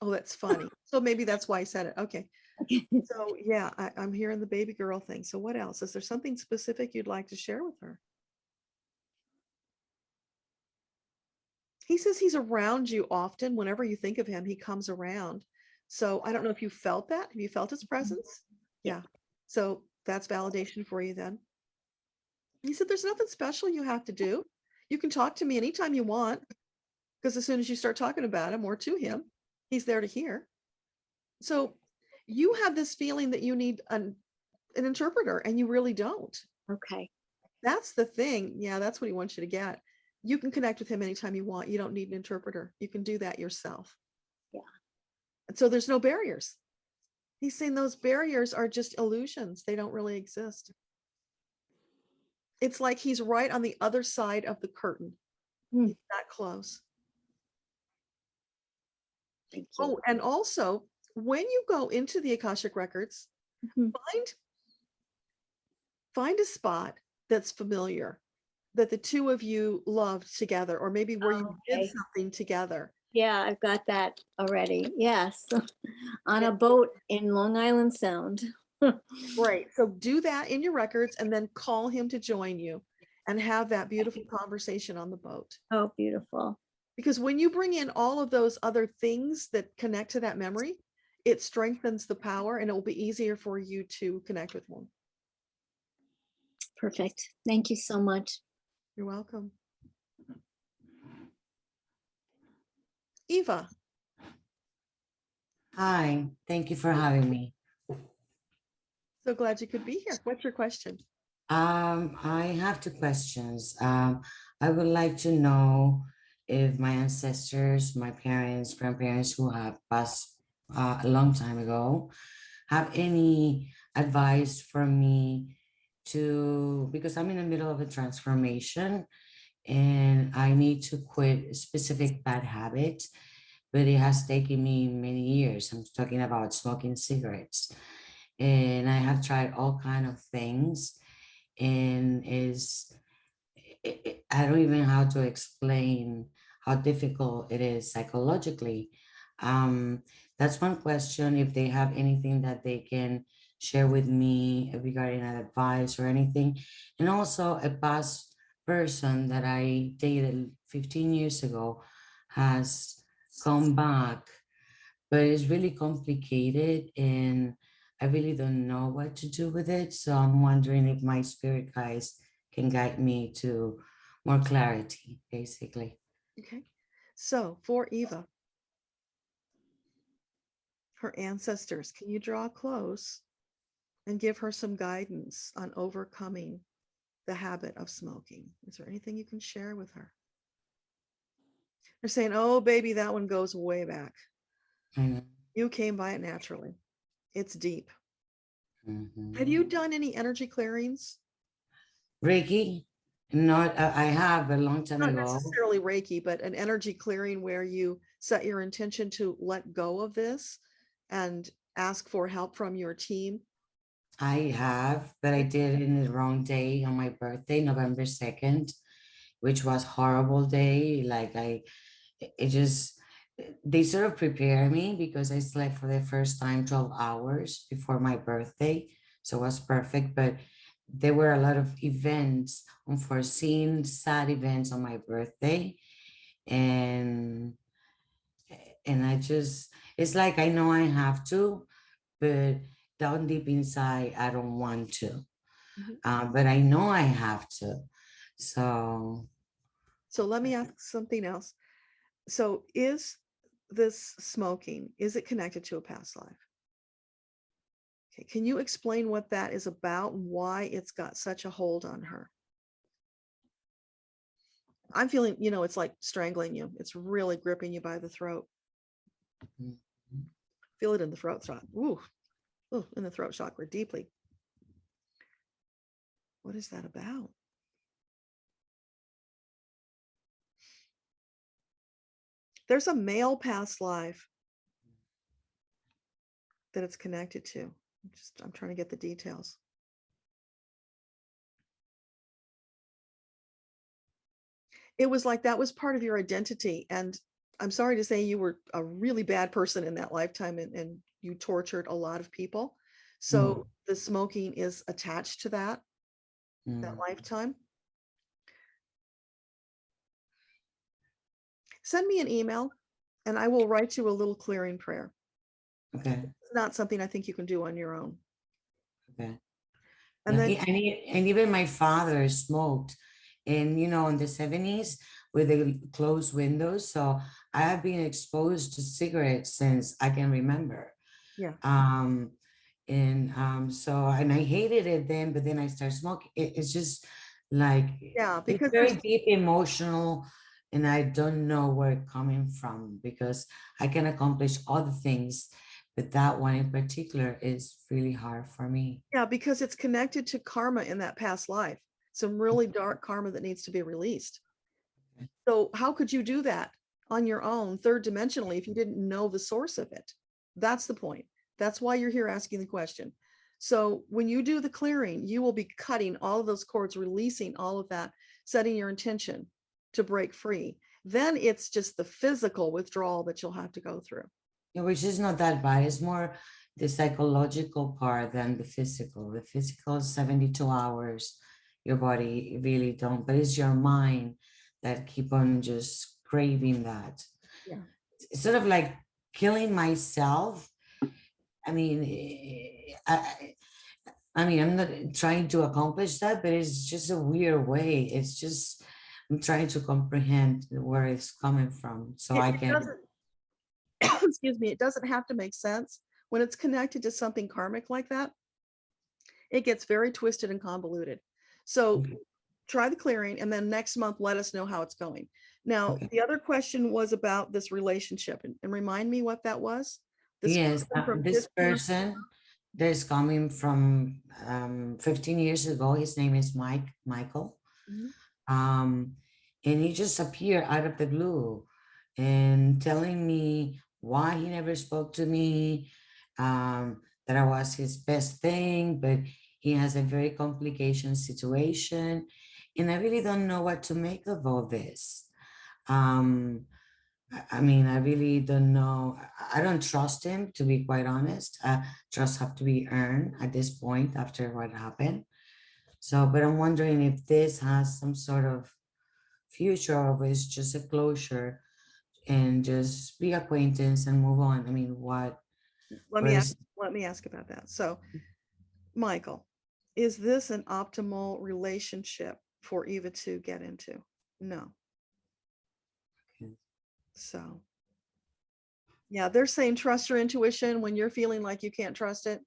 Speaker 1: Oh, that's funny. So maybe that's why I said it. Okay. So yeah, I'm hearing the baby girl thing. So what else? Is there something specific you'd like to share with her? He says he's around you often. Whenever you think of him, he comes around. So I don't know if you felt that. Have you felt his presence? Yeah. So that's validation for you then. He said there's nothing special you have to do. You can talk to me anytime you want, because as soon as you start talking about him or to him, he's there to hear. So you have this feeling that you need an interpreter, and you really don't.
Speaker 10: Okay.
Speaker 1: That's the thing. Yeah, that's what he wants you to get. You can connect with him anytime you want. You don't need an interpreter. You can do that yourself.
Speaker 10: Yeah.
Speaker 1: And so there's no barriers. He's saying those barriers are just illusions. They don't really exist. It's like he's right on the other side of the curtain. He's that close.
Speaker 10: Thank you.
Speaker 1: Oh, and also when you go into the Akashic records, find a spot that's familiar, that the two of you loved together, or maybe where you did something together.
Speaker 10: Yeah, I've got that already. Yes. On a boat in Long Island Sound.
Speaker 1: Right. So do that in your records and then call him to join you and have that beautiful conversation on the boat.
Speaker 10: Oh, beautiful.
Speaker 1: Because when you bring in all of those other things that connect to that memory, it strengthens the power and it will be easier for you to connect with him.
Speaker 10: Perfect. Thank you so much.
Speaker 1: You're welcome. Eva.
Speaker 11: Hi, thank you for having me.
Speaker 1: So glad you could be here. What's your question?
Speaker 11: I have two questions. I would like to know if my ancestors, my parents, grandparents who have passed a long time ago, have any advice for me because I'm in the middle of a transformation and I need to quit specific bad habits, but it has taken me many years. I'm talking about smoking cigarettes. And I have tried all kind of things, and I don't even know how to explain how difficult it is psychologically. That's one question, if they have anything that they can share with me regarding an advice or anything. And also a past person that I dated 15 years ago has come back, but it's really complicated and I really don't know what to do with it. So I'm wondering if my spirit guides can guide me to more clarity, basically.
Speaker 1: Okay. So for Eva, her ancestors, can you draw close and give her some guidance on overcoming the habit of smoking? Is there anything you can share with her? They're saying, oh, baby, that one goes way back.
Speaker 11: I know.
Speaker 1: You came by it naturally. It's deep.
Speaker 11: Mhm.
Speaker 1: Have you done any energy clearings?
Speaker 11: Reiki? Not, I have a long time
Speaker 1: Not
Speaker 11: ago.
Speaker 1: necessarily Reiki, but an energy clearing where you set your intention to let go of this and ask for help from your team.
Speaker 11: I have, but I did it in the wrong day on my birthday, November 2nd, which was horrible day. Like it just, they sort of prepare me because I slept for the first time 12 hours before my birthday. So it was perfect, but there were a lot of events, unforeseen, sad events on my birthday. And I just, it's like I know I have to, but down deep inside, I don't want to. But I know I have to. So
Speaker 1: let me ask something else. So is this smoking, is it connected to a past life? Okay, can you explain what that is about and why it's got such a hold on her? I'm feeling, it's like strangling you. It's really gripping you by the throat. Feel it in the throat chakra. Ooh, in the throat chakra deeply. What is that about? There's a male past life that it's connected to. I'm trying to get the details. It was like that was part of your identity. And I'm sorry to say you were a really bad person in that lifetime and you tortured a lot of people. So the smoking is attached to that lifetime. Send me an email and I will write you a little clearing prayer.
Speaker 11: okay.
Speaker 1: It's not something I think you can do on your own.
Speaker 11: Okay.
Speaker 1: And then
Speaker 11: and even my father smoked in, in the 70s with the closed windows. So I have been exposed to cigarettes since I can remember.
Speaker 1: Yeah.
Speaker 11: And I hated it then, but then I started smoking. It's just like,
Speaker 1: because
Speaker 11: it's very deep emotional, and I don't know where it's coming from because I can accomplish other things, but that one in particular is really hard for me.
Speaker 1: Yeah, because it's connected to karma in that past life, some really dark karma that needs to be released. So how could you do that on your own, third dimensionally, if you didn't know the source of it? That's the point. That's why you're here asking the question. So when you do the clearing, you will be cutting all of those cords, releasing all of that, setting your intention to break free. Then it's just the physical withdrawal that you'll have to go through.
Speaker 11: Yeah, which is not that bad. It's more the psychological part than the physical. The physical is 72 hours. Your body really don't, but it's your mind that keep on just craving that.
Speaker 1: Yeah.
Speaker 11: It's sort of like killing myself. I mean, I'm not trying to accomplish that, but it's just a weird way. It's just, I'm trying to comprehend where it's coming from so I can.
Speaker 1: Excuse me, it doesn't have to make sense. When it's connected to something karmic like that, it gets very twisted and convoluted. So try the clearing and then next month, let us know how it's going. Now, the other question was about this relationship and remind me what that was.
Speaker 11: Yes, this person that's coming from 15 years ago, his name is Michael. And he just appeared out of the blue and telling me why he never spoke to me, that I was his best thing, but he has a very complicated situation. And I really don't know what to make of all this. I mean, I really don't know. I don't trust him, to be quite honest. Trust have to be earned at this point after what happened. So, but I'm wondering if this has some sort of future or it's just a closure and just be acquaintance and move on. I mean, what?
Speaker 1: Let me ask about that. So, Michael, is this an optimal relationship for Eva to get into? No.
Speaker 11: Okay.
Speaker 1: So, yeah, they're saying trust your intuition when you're feeling like you can't trust it.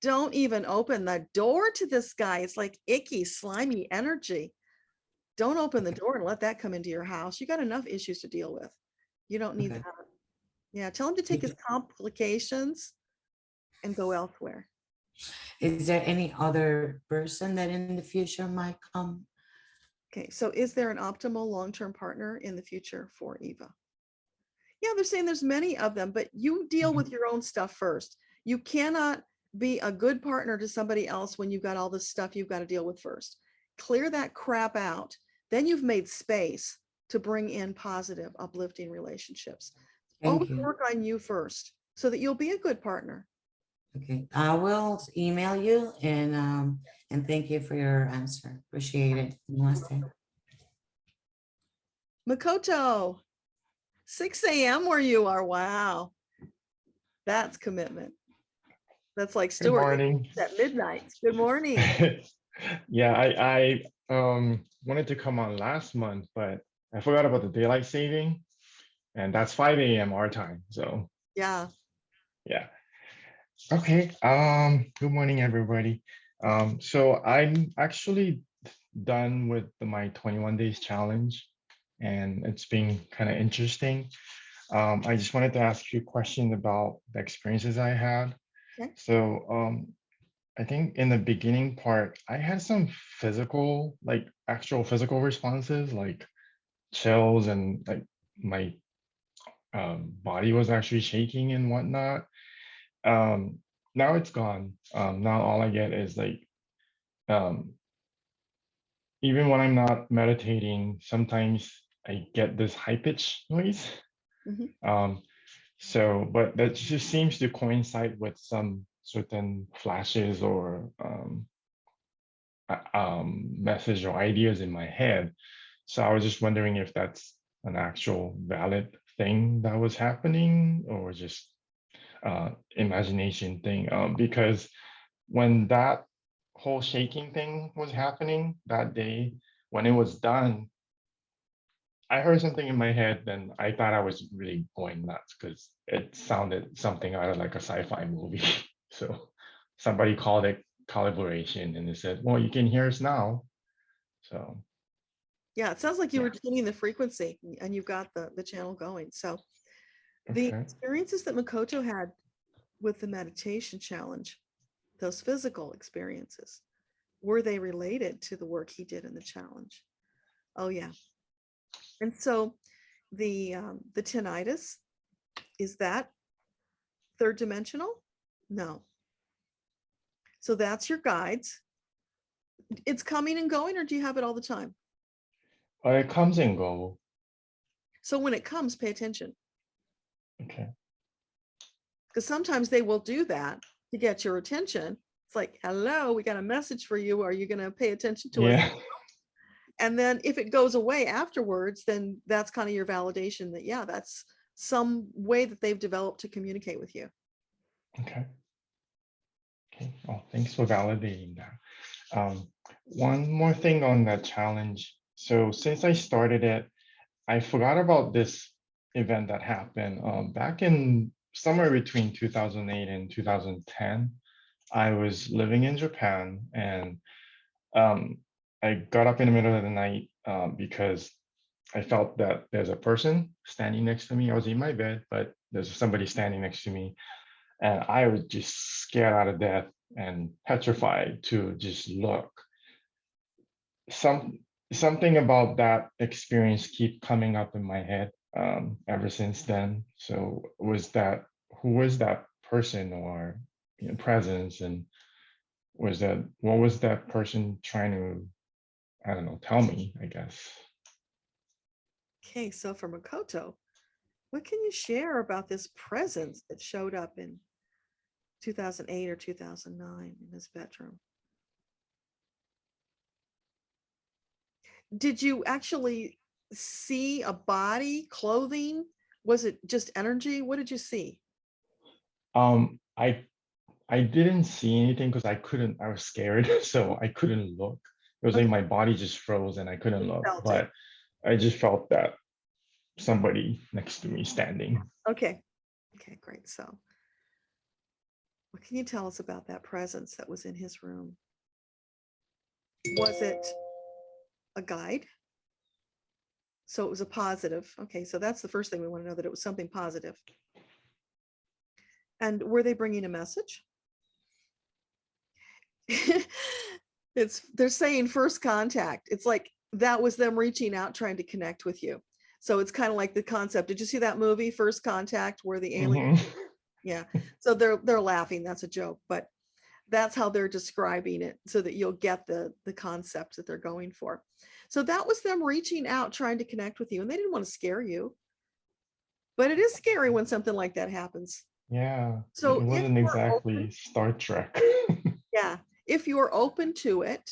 Speaker 1: Don't even open the door to this guy. It's like icky, slimy energy. Don't open the door and let that come into your house. You got enough issues to deal with. You don't need that. Yeah, tell him to take his complications and go elsewhere.
Speaker 11: Is there any other person that in the future might come?
Speaker 1: Okay, so is there an optimal long-term partner in the future for Eva? Yeah, they're saying there's many of them, but you deal with your own stuff first. You cannot be a good partner to somebody else when you've got all this stuff you've got to deal with first. Clear that crap out. Then you've made space to bring in positive, uplifting relationships.
Speaker 11: Thank
Speaker 1: Always
Speaker 11: you.
Speaker 1: work on you first so that you'll be a good partner.
Speaker 11: Okay, I will email you and thank you for your answer. Appreciate it. Namaste.
Speaker 1: Makoto, 6 a.m. where you are. Wow. That's commitment. That's like
Speaker 12: Good
Speaker 1: Stuart
Speaker 12: morning.
Speaker 1: at midnight. Good morning.
Speaker 12: Yeah, I wanted to come on last month, but I forgot about the daylight saving, and that's 5 a.m. our time. So
Speaker 1: Yeah.
Speaker 12: yeah. Okay. Good morning, everybody. So I'm actually done with my 21 days challenge, and it's been kind of interesting. I just wanted to ask you a question about the experiences I had.
Speaker 1: Okay.
Speaker 12: So I think in the beginning part, I had some physical, like actual physical responses, like chills, and like my body was actually shaking and whatnot. Now it's gone. Now all I get is like, even when I'm not meditating, sometimes I get this high pitch noise.
Speaker 1: Mhm.
Speaker 12: But that just seems to coincide with some certain flashes or message or ideas in my head. So I was just wondering if that's an actual valid thing that was happening or just imagination thing. Because when that whole shaking thing was happening that day, when it was done, I heard something in my head, then I thought I was really going nuts because it sounded something out of like a sci-fi movie. So somebody called it calibration and they said, well, you can hear us now. So
Speaker 1: Yeah, it sounds like you
Speaker 12: yeah.
Speaker 1: were tuning the frequency and you've got the channel going. So the
Speaker 12: Okay.
Speaker 1: experiences that Makoto had with the meditation challenge, those physical experiences, were they related to the work he did in the challenge? Oh yeah. And so the tinnitus, is that third dimensional? No. So that's your guides. It's coming and going, or do you have it all the time?
Speaker 12: It comes and go.
Speaker 1: So when it comes, pay attention.
Speaker 12: Okay.
Speaker 1: Because sometimes they will do that to get your attention. It's like, hello, we got a message for you. Are you going to pay attention to us?
Speaker 12: Yeah.
Speaker 1: And then if it goes away afterwards, then that's kind of your validation that, yeah, that's some way that they've developed to communicate with you.
Speaker 12: Okay. Okay. Oh, thanks for validating that. One more thing on that challenge. So since I started it, I forgot about this event that happened back in somewhere between 2008 and 2010. I was living in Japan, and I got up in the middle of the night because I felt that there's a person standing next to me. I was in my bed, but there's somebody standing next to me. And I was just scared out of death and petrified to just look. Something about that experience keep coming up in my head ever since then. So who was that person or presence, and what was that person trying to, I don't know, tell me, I guess.
Speaker 1: Okay, so for Makoto, what can you share about this presence that showed up in 2008 or 2009 in his bedroom? Did you actually see a body, clothing? Was it just energy? What did you see?
Speaker 12: I didn't see anything because I was scared, so I couldn't look. It was like my body just froze and I couldn't look, but I just felt that somebody next to me standing.
Speaker 1: Okay. Okay, great. So what can you tell us about that presence that was in his room? Was it a guide? So it was a positive. Okay, so that's the first thing we want to know, that it was something positive. And were they bringing a message? they're saying first contact. It's like that was them reaching out, trying to connect with you. So it's kind of like the concept. Did you see that movie, First Contact, where the alien? Yeah. So they're laughing. That's a joke, but that's how they're describing it so that you'll get the concept that they're going for. So that was them reaching out, trying to connect with you, and they didn't want to scare you. But it is scary when something like that happens.
Speaker 12: Yeah.
Speaker 1: So
Speaker 12: it wasn't exactly Star Trek.
Speaker 1: Yeah. If you're open to it,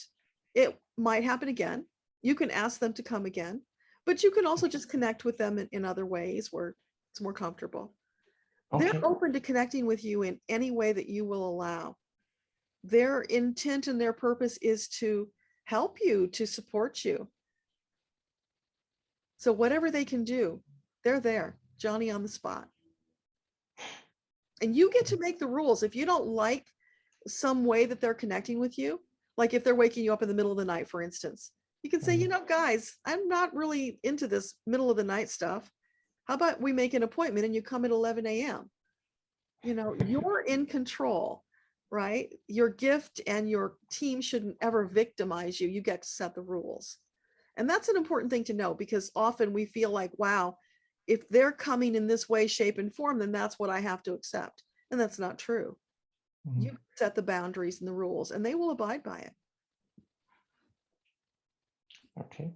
Speaker 1: it might happen again. You can ask them to come again, but you can also just connect with them in other ways where it's more comfortable.
Speaker 12: Okay.
Speaker 1: They're open to connecting with you in any way that you will allow. Their intent and their purpose is to help you, to support you. So whatever they can do, they're there, Johnny on the spot. And you get to make the rules. If you don't like some way that they're connecting with you, like if they're waking you up in the middle of the night, for instance, you can say, you know, guys, I'm not really into this middle of the night stuff. How about we make an appointment and you come at 11 a.m.? You know, you're in control, right? Your gift and your team shouldn't ever victimize you. You get to set the rules. And that's an important thing to know, because often we feel like, wow, if they're coming in this way, shape, and form, then that's what I have to accept. And that's not true. You set the boundaries and the rules, and they will abide by it.
Speaker 12: Okay.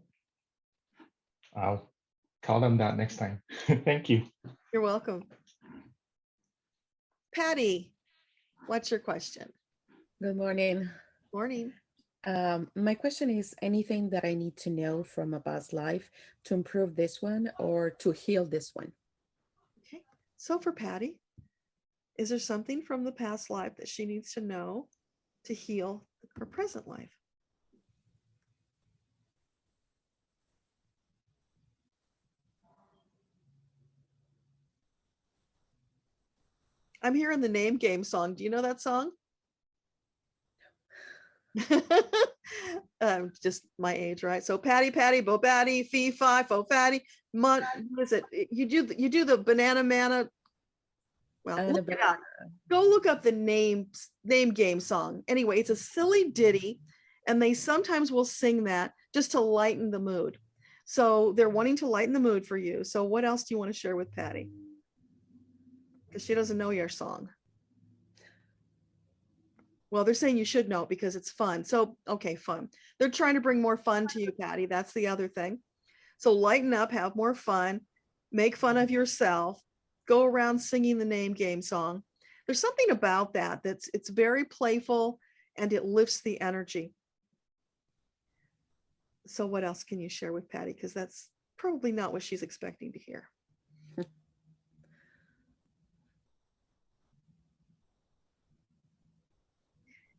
Speaker 12: I'll tell them that next time. Thank you.
Speaker 1: You're welcome. Patty, what's your question?
Speaker 13: Good morning.
Speaker 1: Morning.
Speaker 13: My question is, anything that I need to know from a past life to improve this one or to heal this one?
Speaker 1: Okay. So for Patty, is there something from the past life that she needs to know to heal her present life? I'm hearing the Name Game song. Do you know that song? Just my age, right? So Patty, Patty, Bo Patty, Fee Fi, Fo Fatty, what is it? You do the Banana Manna. Well, look it up. Go look up the Name Game song. Anyway, it's a silly ditty, and they sometimes will sing that just to lighten the mood. So they're wanting to lighten the mood for you. So what else do you want to share with Patty? Because she doesn't know your song. Well, they're saying you should know it because it's fun. So, okay, fun. They're trying to bring more fun to you, Patty. That's the other thing. So lighten up, have more fun, make fun of yourself, go around singing the Name Game song. There's something about that it's very playful and it lifts the energy. So what else can you share with Patty? Because that's probably not what she's expecting to hear.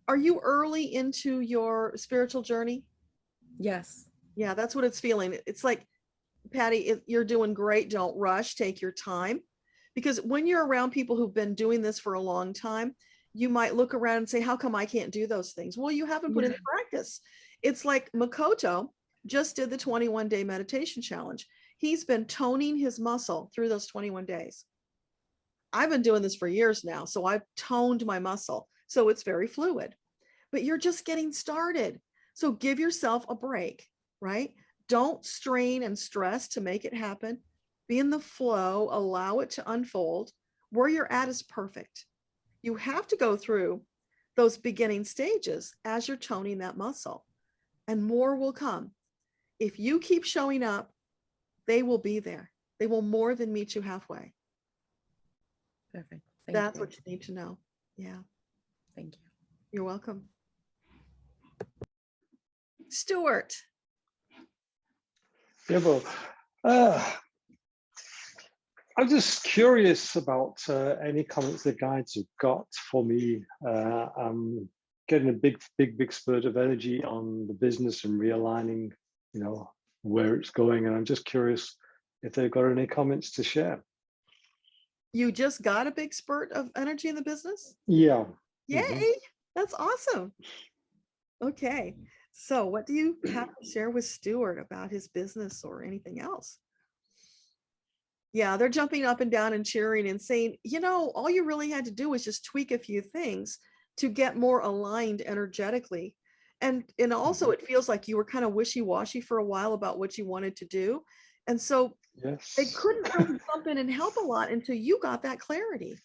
Speaker 1: Are you early into your spiritual journey?
Speaker 13: Yes.
Speaker 1: Yeah, that's what it's feeling. It's like, Patty, you're doing great. Don't rush, take your time. Because when you're around people who've been doing this for a long time, you might look around and say, how come I can't do those things? Well, you haven't put into practice. It's like Makoto just did the 21-day meditation challenge. He's been toning his muscle through those 21 days. I've been doing this for years now, so I've toned my muscle. So it's very fluid, but you're just getting started. So give yourself a break, right? Don't strain and stress to make it happen. Be in the flow, allow it to unfold. Where you're at is perfect. You have to go through those beginning stages as you're toning that muscle, and more will come. If you keep showing up, they will be there. They will more than meet you halfway.
Speaker 13: Perfect.
Speaker 1: That's what you need to know. Yeah.
Speaker 13: Thank you.
Speaker 1: You're welcome. Stuart.
Speaker 14: Debbra, I'm just curious about any comments the guides have got for me. I'm getting a big spurt of energy on the business and realigning, you know, where it's going. And I'm just curious if they've got any comments to share.
Speaker 1: You just got a big spurt of energy in the business?
Speaker 14: Yeah.
Speaker 1: Yay. That's awesome. Okay. So what do you have to share with Stuart about his business or anything else? Yeah, they're jumping up and down and cheering and saying, you know, all you really had to do was just tweak a few things. to get more aligned energetically. And also it feels like you were kind of wishy-washy for a while about what you wanted to do. And so
Speaker 14: Yes.
Speaker 1: they couldn't really jump in and help a lot until you got that clarity.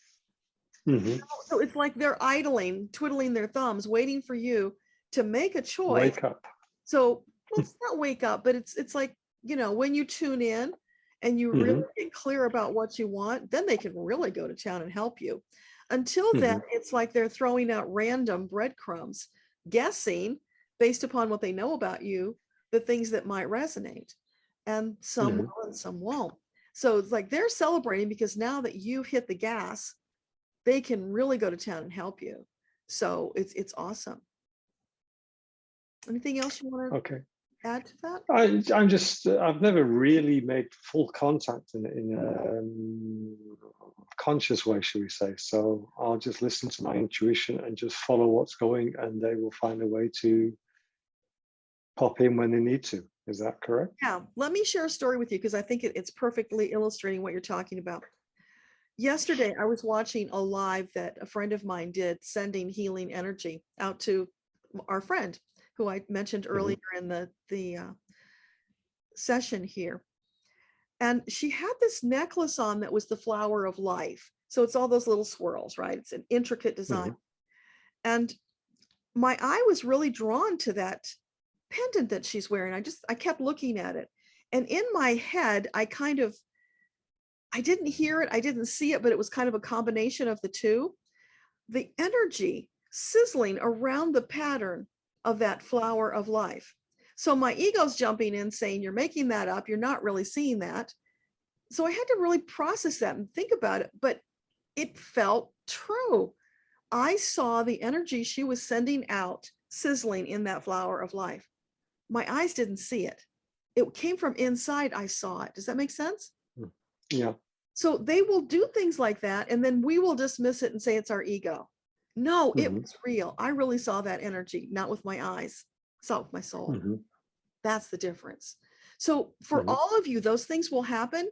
Speaker 1: So it's like they're idling, twiddling their thumbs, waiting for you to make a choice.
Speaker 14: Wake up.
Speaker 1: So let's not wake up, but it's like, you know, when you tune in and you really get clear about what you want, then they can really go to town and help you. Until then, it's like they're throwing out random breadcrumbs, guessing based upon what they know about you, the things that might resonate. And some will and some won't. So it's like they're celebrating because now that you've hit the gas, they can really go to town and help you. So it's awesome. Anything else you want to add to that?
Speaker 14: I'm just, I've never really made full contact in a conscious way, shall we say. So I'll just listen to my intuition and just follow what's going, and they will find a way to pop in when they need to. Is that correct?
Speaker 1: Yeah, let me share a story with you because I think it's perfectly illustrating what you're talking about. Yesterday, I was watching a live that a friend of mine did, sending healing energy out to our friend who I mentioned earlier in the session here. And she had this necklace on that was the flower of life. So it's all those little swirls, right? It's an intricate design. And my eye was really drawn to that pendant that she's wearing. I kept looking at it. And in my head, I didn't hear it, I didn't see it, but it was kind of a combination of the two. The energy sizzling around the pattern of that flower of life. So my ego's jumping in saying, you're making that up, you're not really seeing that. So I had to really process that and think about it, but it felt true. I saw the energy she was sending out sizzling in that flower of life. My eyes didn't see it. It came from inside, I saw it. Does that make sense?
Speaker 14: Yeah.
Speaker 1: So they will do things like that, and then we will dismiss it and say it's our ego. No, it was real. I really saw that energy, not with my eyes, saw it with my soul. That's the difference. So for all of you, those things will happen,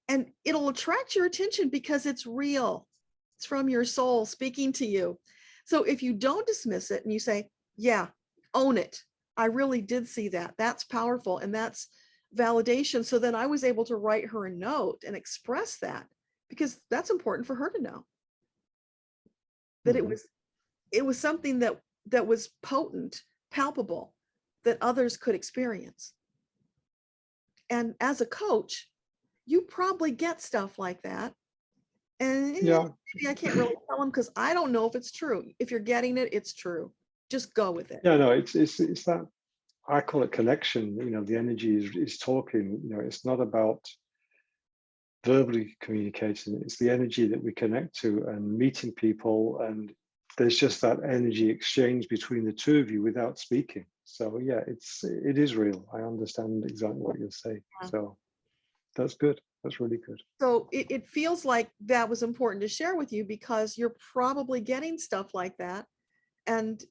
Speaker 1: and it'll attract your attention because it's real. It's from your soul speaking to you. So if you don't dismiss it and you say, yeah, own it. I really did see that. That's powerful, and that's validation. So then I was able to write her a note and express that, because that's important for her to know that it was something that was potent, palpable, that others could experience. And as a coach, you probably get stuff like that. And maybe I can't really tell them because I don't know if it's true. If you're getting it, it's true. Just go with it.
Speaker 14: Yeah, no, it's that, I call it connection. You know, the energy is talking. You know, it's not about verbally communicating. It's the energy that we connect to and meeting people, and there's just that energy exchange between the two of you without speaking. So yeah, it is real. I understand exactly what you're saying. So that's good. That's really good.
Speaker 1: So it feels like that was important to share with you because you're probably getting stuff like that, and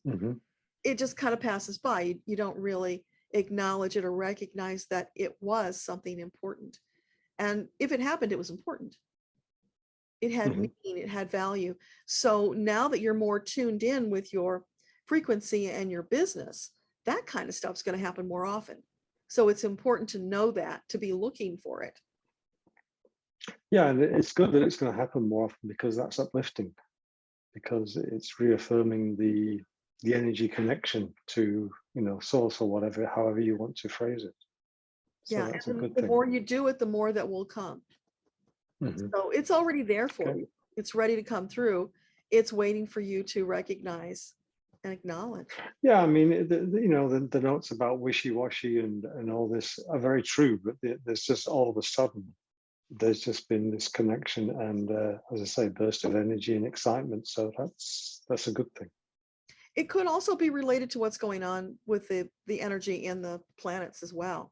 Speaker 1: it just kind of passes by. You don't really acknowledge it or recognize that it was something important. And if it happened, it was important. It had meaning, it had value. So now that you're more tuned in with your frequency and your business, that kind of stuff's going to happen more often. So it's important to know that, to be looking for it.
Speaker 14: Yeah, and it's good that it's going to happen more often because that's uplifting, because it's reaffirming the energy connection to, you know, source or whatever, however you want to phrase it. So
Speaker 1: yeah,
Speaker 14: that's a good
Speaker 1: the
Speaker 14: thing.
Speaker 1: more you do it, the more that will come. So it's already there for you. It's ready to come through. It's waiting for you to recognize and acknowledge.
Speaker 14: Yeah, I mean, you know, the notes about wishy-washy and all this are very true, but there's just all of a sudden, there's just been this connection and, as I say, burst of energy and excitement. So that's a good thing.
Speaker 1: It could also be related to what's going on with the energy in the planets as well.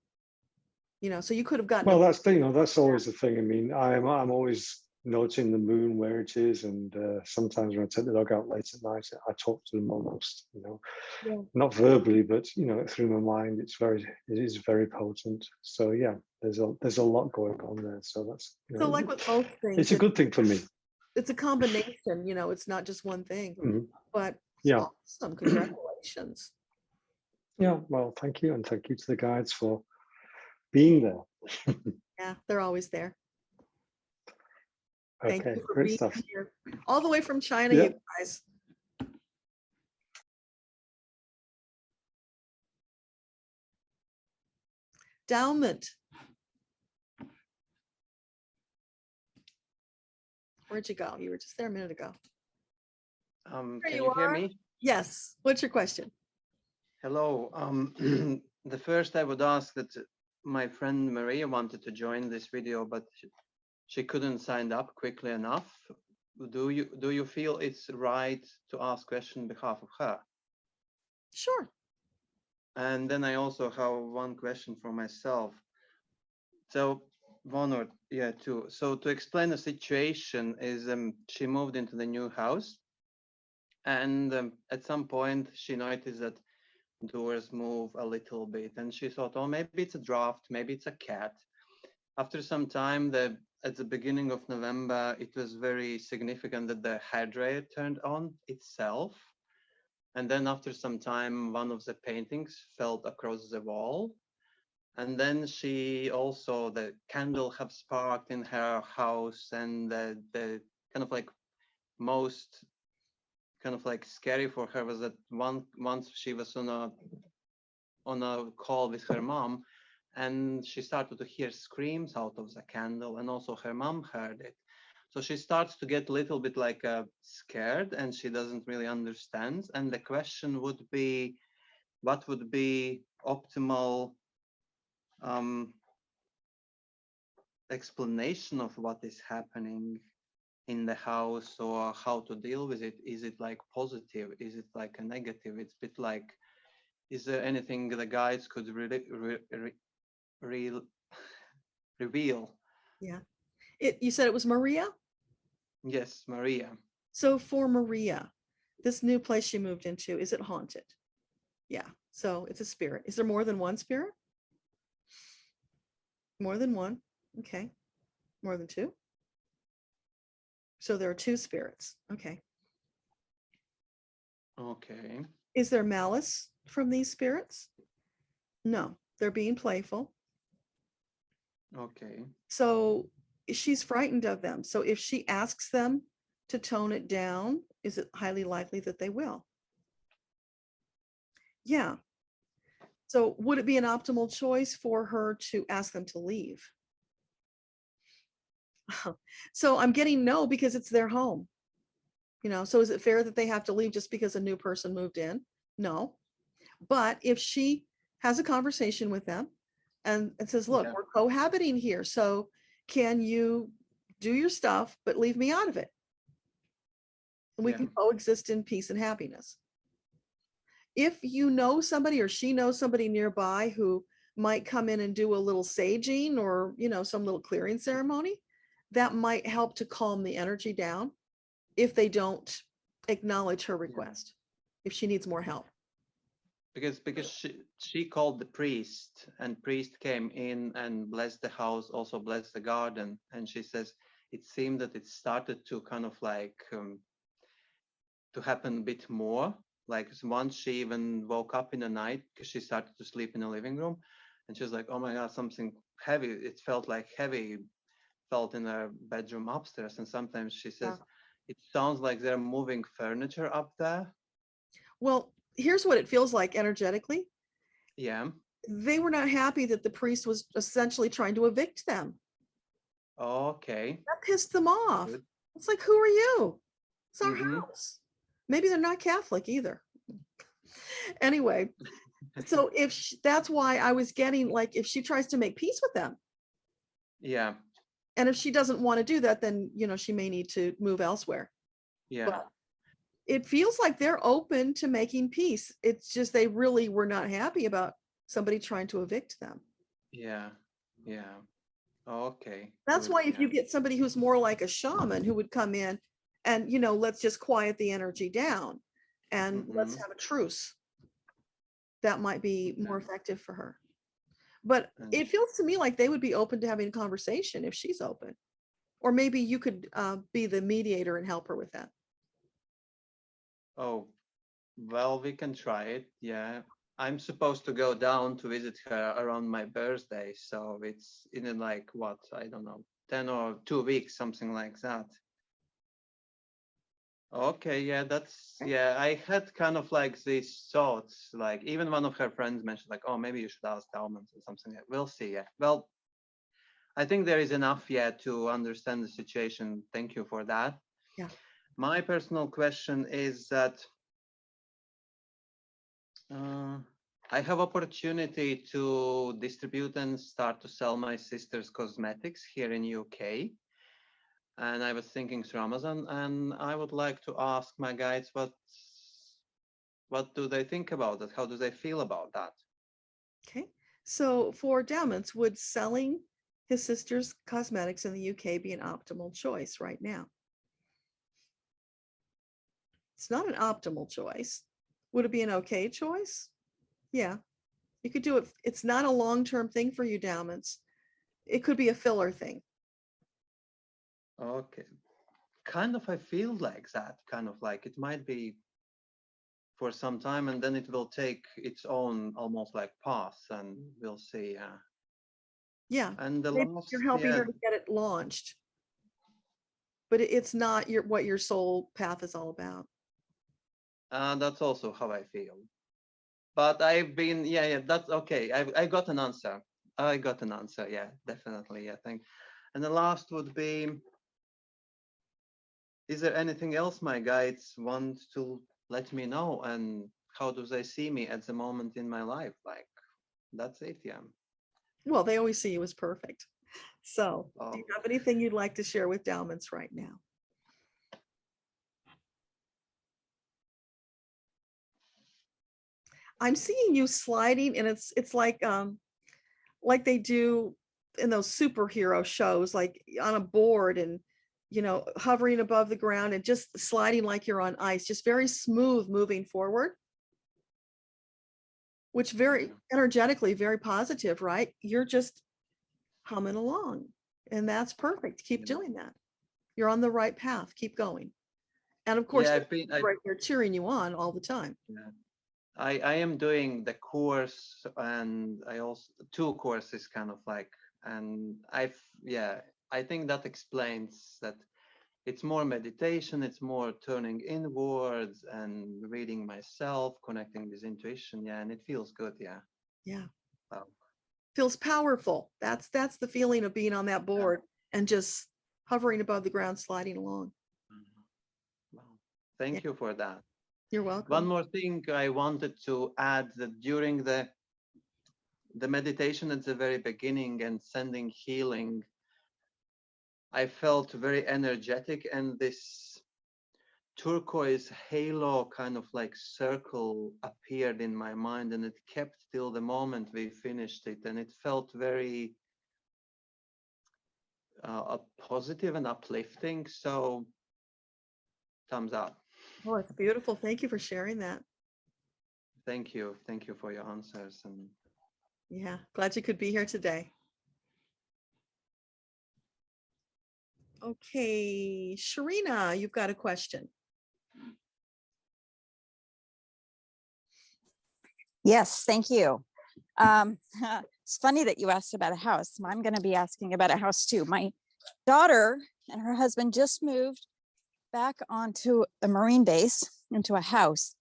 Speaker 1: You know, so you could have gotten.
Speaker 14: Well, that's that's always the thing. I mean, I'm always noting the moon where it is, and sometimes when I take the dog out late at night, I talk to them almost, you know, not verbally, but you know, through my mind. It is very potent. So yeah, there's a lot going on there. So that's, you know,
Speaker 1: so like with both things,
Speaker 14: it's a good thing for me.
Speaker 1: It's a combination. You know, it's not just one thing, but
Speaker 14: Yeah.
Speaker 1: Awesome. Congratulations.
Speaker 14: Yeah. Well, thank you. And thank you to the guides for being there.
Speaker 1: Yeah, they're always there. Thank
Speaker 14: Okay,
Speaker 1: you for
Speaker 14: great
Speaker 1: being
Speaker 14: stuff.
Speaker 1: here. All the way from China,
Speaker 14: Yeah.
Speaker 1: you guys. Endowment. Where'd you go? You were just there a minute ago. There
Speaker 15: Can
Speaker 1: you
Speaker 15: you hear
Speaker 1: are.
Speaker 15: me?
Speaker 1: Yes. What's your question?
Speaker 15: Hello. The first I would ask that my friend Maria wanted to join this video, but she couldn't sign up quickly enough. Do you feel it's right to ask question on behalf of her?
Speaker 1: Sure.
Speaker 15: And then I also have one question for myself. So two. So to explain the situation is she moved into the new house, and at some point she noticed that doors move a little bit, and she thought, oh, maybe it's a draft, maybe it's a cat. After some time, at the beginning of November, it was very significant that the hairdryer turned on itself. And then after some time, one of the paintings fell across the wall. And then she also, the candle have sparked in her house, and the kind of like most kind of like scary for her was that once she was on a call with her mom, and she started to hear screams out of the candle, and also her mom heard it. So she starts to get a little bit like scared, and she doesn't really understand. And the question would be, what would be optimal explanation of what is happening in the house, or how to deal with it? Is it like positive? Is it like a negative? It's a bit like, is there anything the guides could really reveal?
Speaker 1: Yeah. You said it was Maria?
Speaker 15: Yes, Maria.
Speaker 1: So for Maria, this new place she moved into, is it haunted? Yeah. So it's a spirit. Is there more than one spirit? More than one. Okay. More than two? So there are two spirits. Okay.
Speaker 15: Okay.
Speaker 1: Is there malice from these spirits? No, they're being playful.
Speaker 15: Okay.
Speaker 1: So she's frightened of them. So if she asks them to tone it down, is it highly likely that they will? Yeah. So would it be an optimal choice for her to ask them to leave? So I'm getting no, because it's their home. So is it fair that they have to leave just because a new person moved in? No. But if she has a conversation with them and says, look, we're cohabiting here, so can you do your stuff, but leave me out of it? And we can coexist in peace and happiness. If you know somebody, or she knows somebody nearby who might come in and do a little saging, or, some little clearing ceremony, that might help to calm the energy down if they don't acknowledge her request, if she needs more help.
Speaker 15: Because she called the priest, and priest came in and blessed the house, also blessed the garden. And she says it seemed that it started to kind of like to happen a bit more. Like once she even woke up in the night, because she started to sleep in the living room, and she was like, oh my God, something heavy. It felt like heavy felt in her bedroom upstairs. And sometimes she says, it sounds like they're moving furniture up there.
Speaker 1: Well, here's what it feels like energetically.
Speaker 15: Yeah.
Speaker 1: They were not happy that the priest was essentially trying to evict them.
Speaker 15: Okay.
Speaker 1: That pissed them off. Good. It's like, who are you? It's our house. Maybe they're not Catholic either. Anyway, so that's why I was getting, like, if she tries to make peace with them.
Speaker 15: Yeah.
Speaker 1: And if she doesn't want to do that, then, she may need to move elsewhere.
Speaker 15: Yeah.
Speaker 1: But it feels like they're open to making peace. It's just they really were not happy about somebody trying to evict them.
Speaker 15: Yeah. Yeah. Okay.
Speaker 1: That's why if you get somebody who's more like a shaman who would come in and, let's just quiet the energy down and let's have a truce, that might be more effective for her. But it feels to me like they would be open to having a conversation if she's open. Or maybe you could be the mediator and help her with that.
Speaker 15: Oh, Well, we can try it. Yeah. I'm supposed to go down to visit her around my birthday. So it's in like what? I don't know, 10 or 2 weeks, something like that. Okay, yeah, yeah, I had kind of like these thoughts, like even one of her friends mentioned like, oh, maybe you should ask Dalmans or something. We'll see. Yeah. Well, I think there is enough yet to understand the situation. Thank you for that.
Speaker 1: Yeah.
Speaker 15: My personal question is that I have opportunity to distribute and start to sell my sister's cosmetics here in UK. And I was thinking through Amazon, and I would like to ask my guides what do they think about that? How do they feel about that?
Speaker 1: Okay. So for Dalmans, would selling his sister's cosmetics in the UK be an optimal choice right now? It's not an optimal choice. Would it be an okay choice? Yeah, you could do it. It's not a long-term thing for you, Dalmans. It could be a filler thing.
Speaker 15: Okay. Kind of, I feel like that, kind of like it might be for some time and then it will take its own almost like path and we'll see.
Speaker 1: Yeah.
Speaker 15: And the
Speaker 1: Maybe
Speaker 15: last,
Speaker 1: you're helping
Speaker 15: yeah,
Speaker 1: her to get it launched. But it's not what your soul path is all about.
Speaker 15: that's also how I feel. But I've been, yeah, that's okay. I got an answer. I got an answer. Yeah, definitely. Yeah, thank. And the last would be, is there anything else my guides want to let me know? And how do they see me at the moment in my life? Like, that's it. Yeah.
Speaker 1: Well, they always see you as perfect. So do you
Speaker 15: Oh.
Speaker 1: have anything you'd like to share with Dalmans right now? I'm seeing you sliding, and it's like they do in those superhero shows, like on a board and, you know, hovering above the ground and just sliding like you're on ice, just very smooth moving forward, which very energetically, very positive, right? You're just humming along, and that's perfect. Keep doing that. You're on the right path. Keep going. And of course,
Speaker 15: Yeah,
Speaker 1: right there cheering you on all the time.
Speaker 15: Yeah. I am doing the course and I also 2 courses kind of like, and I think that explains that it's more meditation, it's more turning inwards and reading myself, connecting with intuition. Yeah, and it feels good. Yeah.
Speaker 1: Yeah.
Speaker 15: Wow.
Speaker 1: Feels powerful. That's the feeling of being on that board and just hovering above the ground, sliding along.
Speaker 15: Wow. Thank you for that.
Speaker 1: You're welcome.
Speaker 15: One more thing I wanted to add, that during the meditation at the very beginning and sending healing, I felt very energetic, and this turquoise halo kind of like circle appeared in my mind, and it kept till the moment we finished it, and it felt very positive and uplifting. So thumbs up.
Speaker 1: Oh, it's beautiful. Thank you for sharing that.
Speaker 15: Thank you for your answers. And
Speaker 1: yeah, glad you could be here today. Okay, Sharina, you've got a question.
Speaker 16: Yes, thank you. It's funny that you asked about a house. I'm going to be asking about a house too. My daughter and her husband just moved back onto a Marine base, into a house.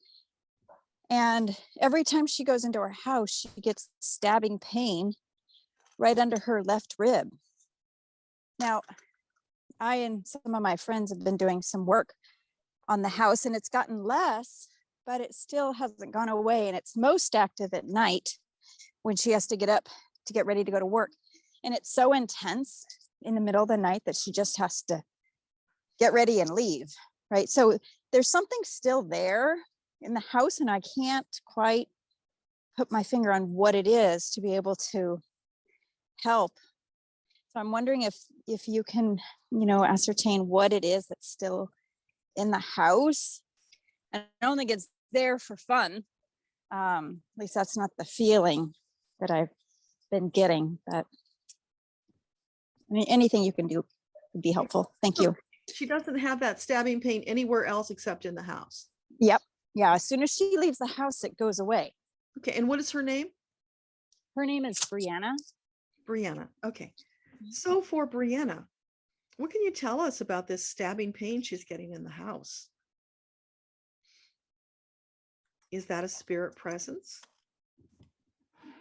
Speaker 16: And every time she goes into her house, she gets stabbing pain right under her left rib. Now, I and some of my friends have been doing some work on the house, and it's gotten less, but it still hasn't gone away. And it's most active at night when she has to get up to get ready to go to work. And it's so intense in the middle of the night that she just has to get ready and leave, right? So there's something still there in the house, and I can't quite put my finger on what it is to be able to help. So I'm wondering if you can, ascertain what it is that's still in the house. And I don't think it's there for fun. At least that's not the feeling that I've been getting. But anything you can do would be helpful. Thank you.
Speaker 1: She doesn't have that stabbing pain anywhere else except in the house.
Speaker 16: Yep. Yeah, as soon as she leaves the house, it goes away.
Speaker 1: Okay, and what is her name?
Speaker 16: Her name is Brianna.
Speaker 1: Brianna. Okay. So for Brianna, what can you tell us about this stabbing pain she's getting in the house? Is that a spirit presence?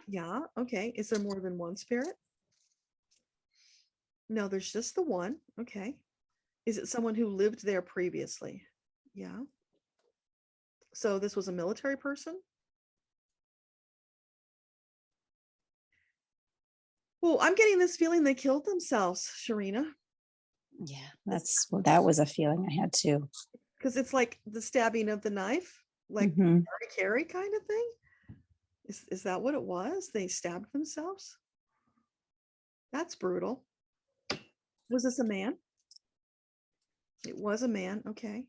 Speaker 1: Yeah, okay. Is there more than one spirit? No, there's just the one. Okay. Is it someone who lived there previously? Yeah. So this was a military person? Well, I'm getting this feeling they killed themselves, Sharina.
Speaker 16: Yeah, that was a feeling I had too.
Speaker 1: Because it's like the stabbing of the knife, like Carrie kind of thing. Is that what it was? They stabbed themselves? That's brutal. Was this a man? It was a man. Okay.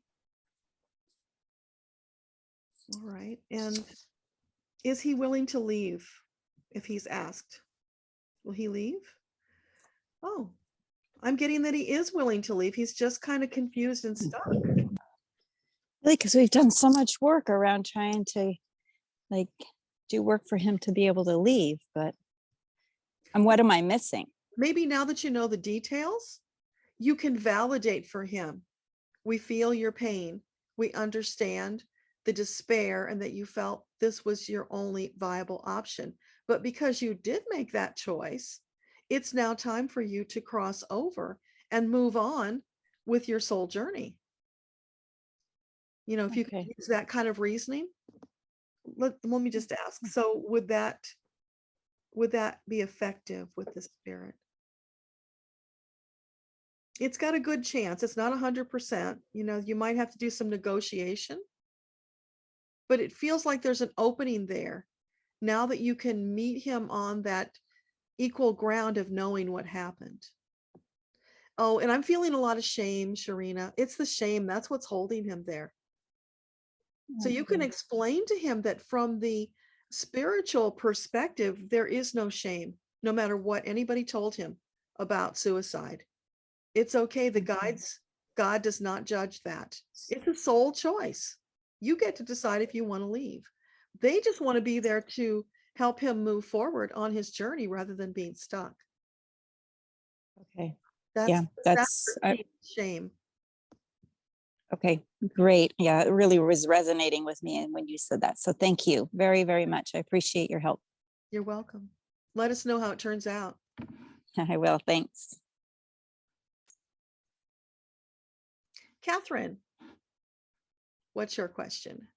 Speaker 1: All right. And is he willing to leave if he's asked? Will he leave? Oh, I'm getting that he is willing to leave. He's just kind of confused and stuck.
Speaker 16: Really, because we've done so much work around trying to like do work for him to be able to leave, but what am I missing?
Speaker 1: Maybe now that you know the details, you can validate for him. We feel your pain. We understand the despair and that you felt this was your only viable option. But because you did make that choice, it's now time for you to cross over and move on with your soul journey. You know, if you can use that kind of reasoning, let me just ask. So would that be effective with the spirit? It's got a good chance. It's not 100%. You know, you might have to do some negotiation, but it feels like there's an opening there now that you can meet him on that equal ground of knowing what happened. Oh, and I'm feeling a lot of shame, Sharina. It's the shame. That's what's holding him there. So you can explain to him that from the spiritual perspective, there is no shame, no matter what anybody told him about suicide. It's okay. The guides, God does not judge that. It's a soul choice. You get to decide if you want to leave. They just want to be there to help him move forward on his journey rather than being stuck.
Speaker 16: Okay.
Speaker 1: That's shame.
Speaker 16: Okay, great. Yeah, it really was resonating with me when you said that. So thank you very, very much. I appreciate your help.
Speaker 1: You're welcome. Let us know how it turns out.
Speaker 16: I will. Thanks.
Speaker 1: Catherine, what's your question?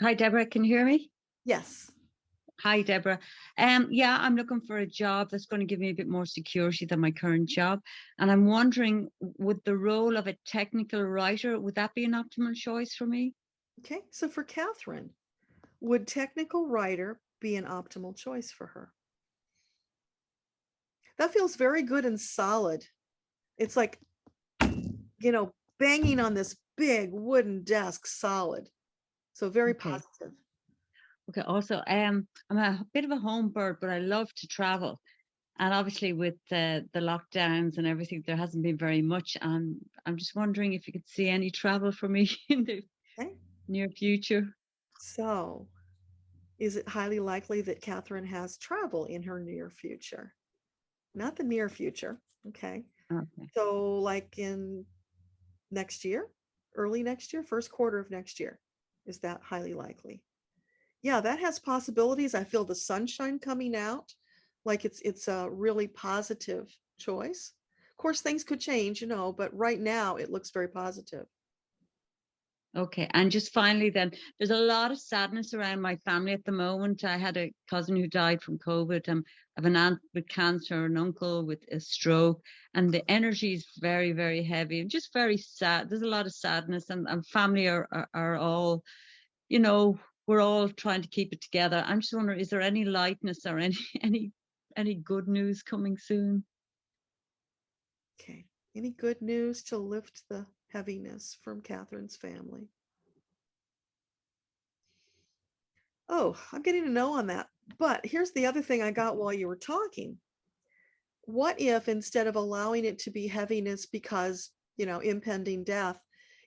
Speaker 17: Hi, Deborah. Can you hear me?
Speaker 1: Yes.
Speaker 17: Hi, Deborah. Yeah, I'm looking for a job that's going to give me a bit more security than my current job. And I'm wondering, would the role of a technical writer, would that be an optimal choice for me?
Speaker 1: Okay, so for Catherine, would technical writer be an optimal choice for her? That feels very good and solid. It's like, you know, banging on this big wooden desk, solid. So very positive.
Speaker 17: Okay. Also, I'm a bit of a home bird, but I love to travel. And obviously with the lockdowns and everything, there hasn't been very much. I'm just wondering if you could see any travel for me in the near future.
Speaker 1: So is it highly likely that Catherine has travel in her near future? Not the near future. Okay. So like in next year, early next year, first quarter of next year, is that highly likely? Yeah, that has possibilities. I feel the sunshine coming out, like it's a really positive choice. Of course, things could change, you know, but right now it looks very positive.
Speaker 17: Okay. And just finally then, there's a lot of sadness around my family at the moment. I had a cousin who died from COVID. I have an aunt with cancer, an uncle with a stroke, and the energy is very, very heavy and just very sad. There's a lot of sadness, and family are all, you know, we're all trying to keep it together. I'm just wondering, is there any lightness or any good news coming soon?
Speaker 1: Okay. Any good news to lift the heaviness from Catherine's family? Oh, I'm getting a no on that. But here's the other thing I got while you were talking. What if instead of allowing it to be heaviness because, you know, impending death,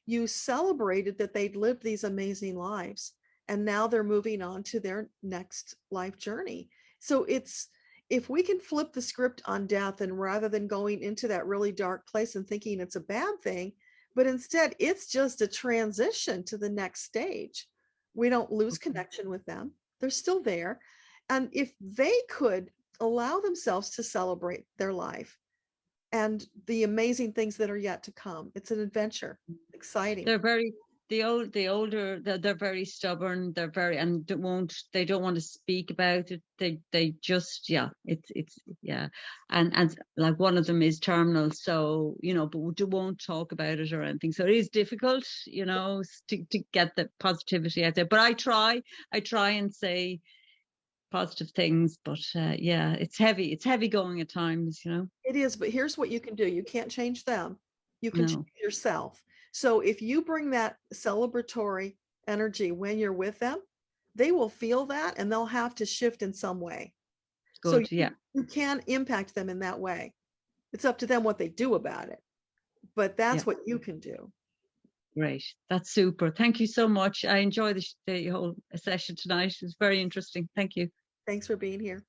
Speaker 1: you celebrated that they'd lived these amazing lives, and now they're moving on to their next life journey. So it's, if we can flip the script on death, and rather than going into that really dark place and thinking it's a bad thing, but instead it's just a transition to the next stage. We don't lose connection with them. They're still there. And if they could allow themselves to celebrate their life and the amazing things that are yet to come, it's an adventure, exciting.
Speaker 17: They're very, the older, they're very stubborn. They're very, and they don't want to speak about it. They just, yeah, it's yeah. And like one of them is terminal. So, you know, but they won't talk about it or anything. So it is difficult, you know, to get the positivity out there. But I try and say positive things, but yeah, it's heavy going at times, you know.
Speaker 1: It is, but here's what you can do. You can't change them. You can
Speaker 17: No.
Speaker 1: change yourself. So if you bring that celebratory energy when you're with them, they will feel that and they'll have to shift in some way.
Speaker 17: Good,
Speaker 1: so
Speaker 17: yeah.
Speaker 1: You can impact them in that way. It's up to them what they do about it, but that's
Speaker 17: Yeah.
Speaker 1: what you can do.
Speaker 17: Great. That's super. Thank you so much. I enjoyed the whole session tonight. It was very interesting. Thank you.
Speaker 1: Thanks for being here.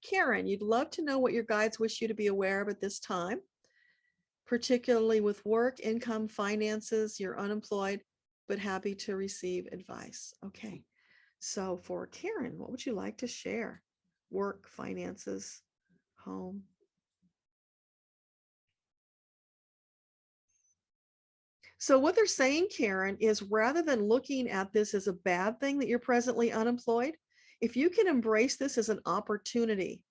Speaker 1: Karen, you'd love to know what your guides wish you to be aware of at this time, particularly with work, income, finances. You're unemployed, but happy to receive advice. Okay. So for Karen, what would you like to share? Work, finances, home. So what they're saying, Karen, is rather than looking at this as a bad thing that you're presently unemployed, if you can embrace this as an opportunity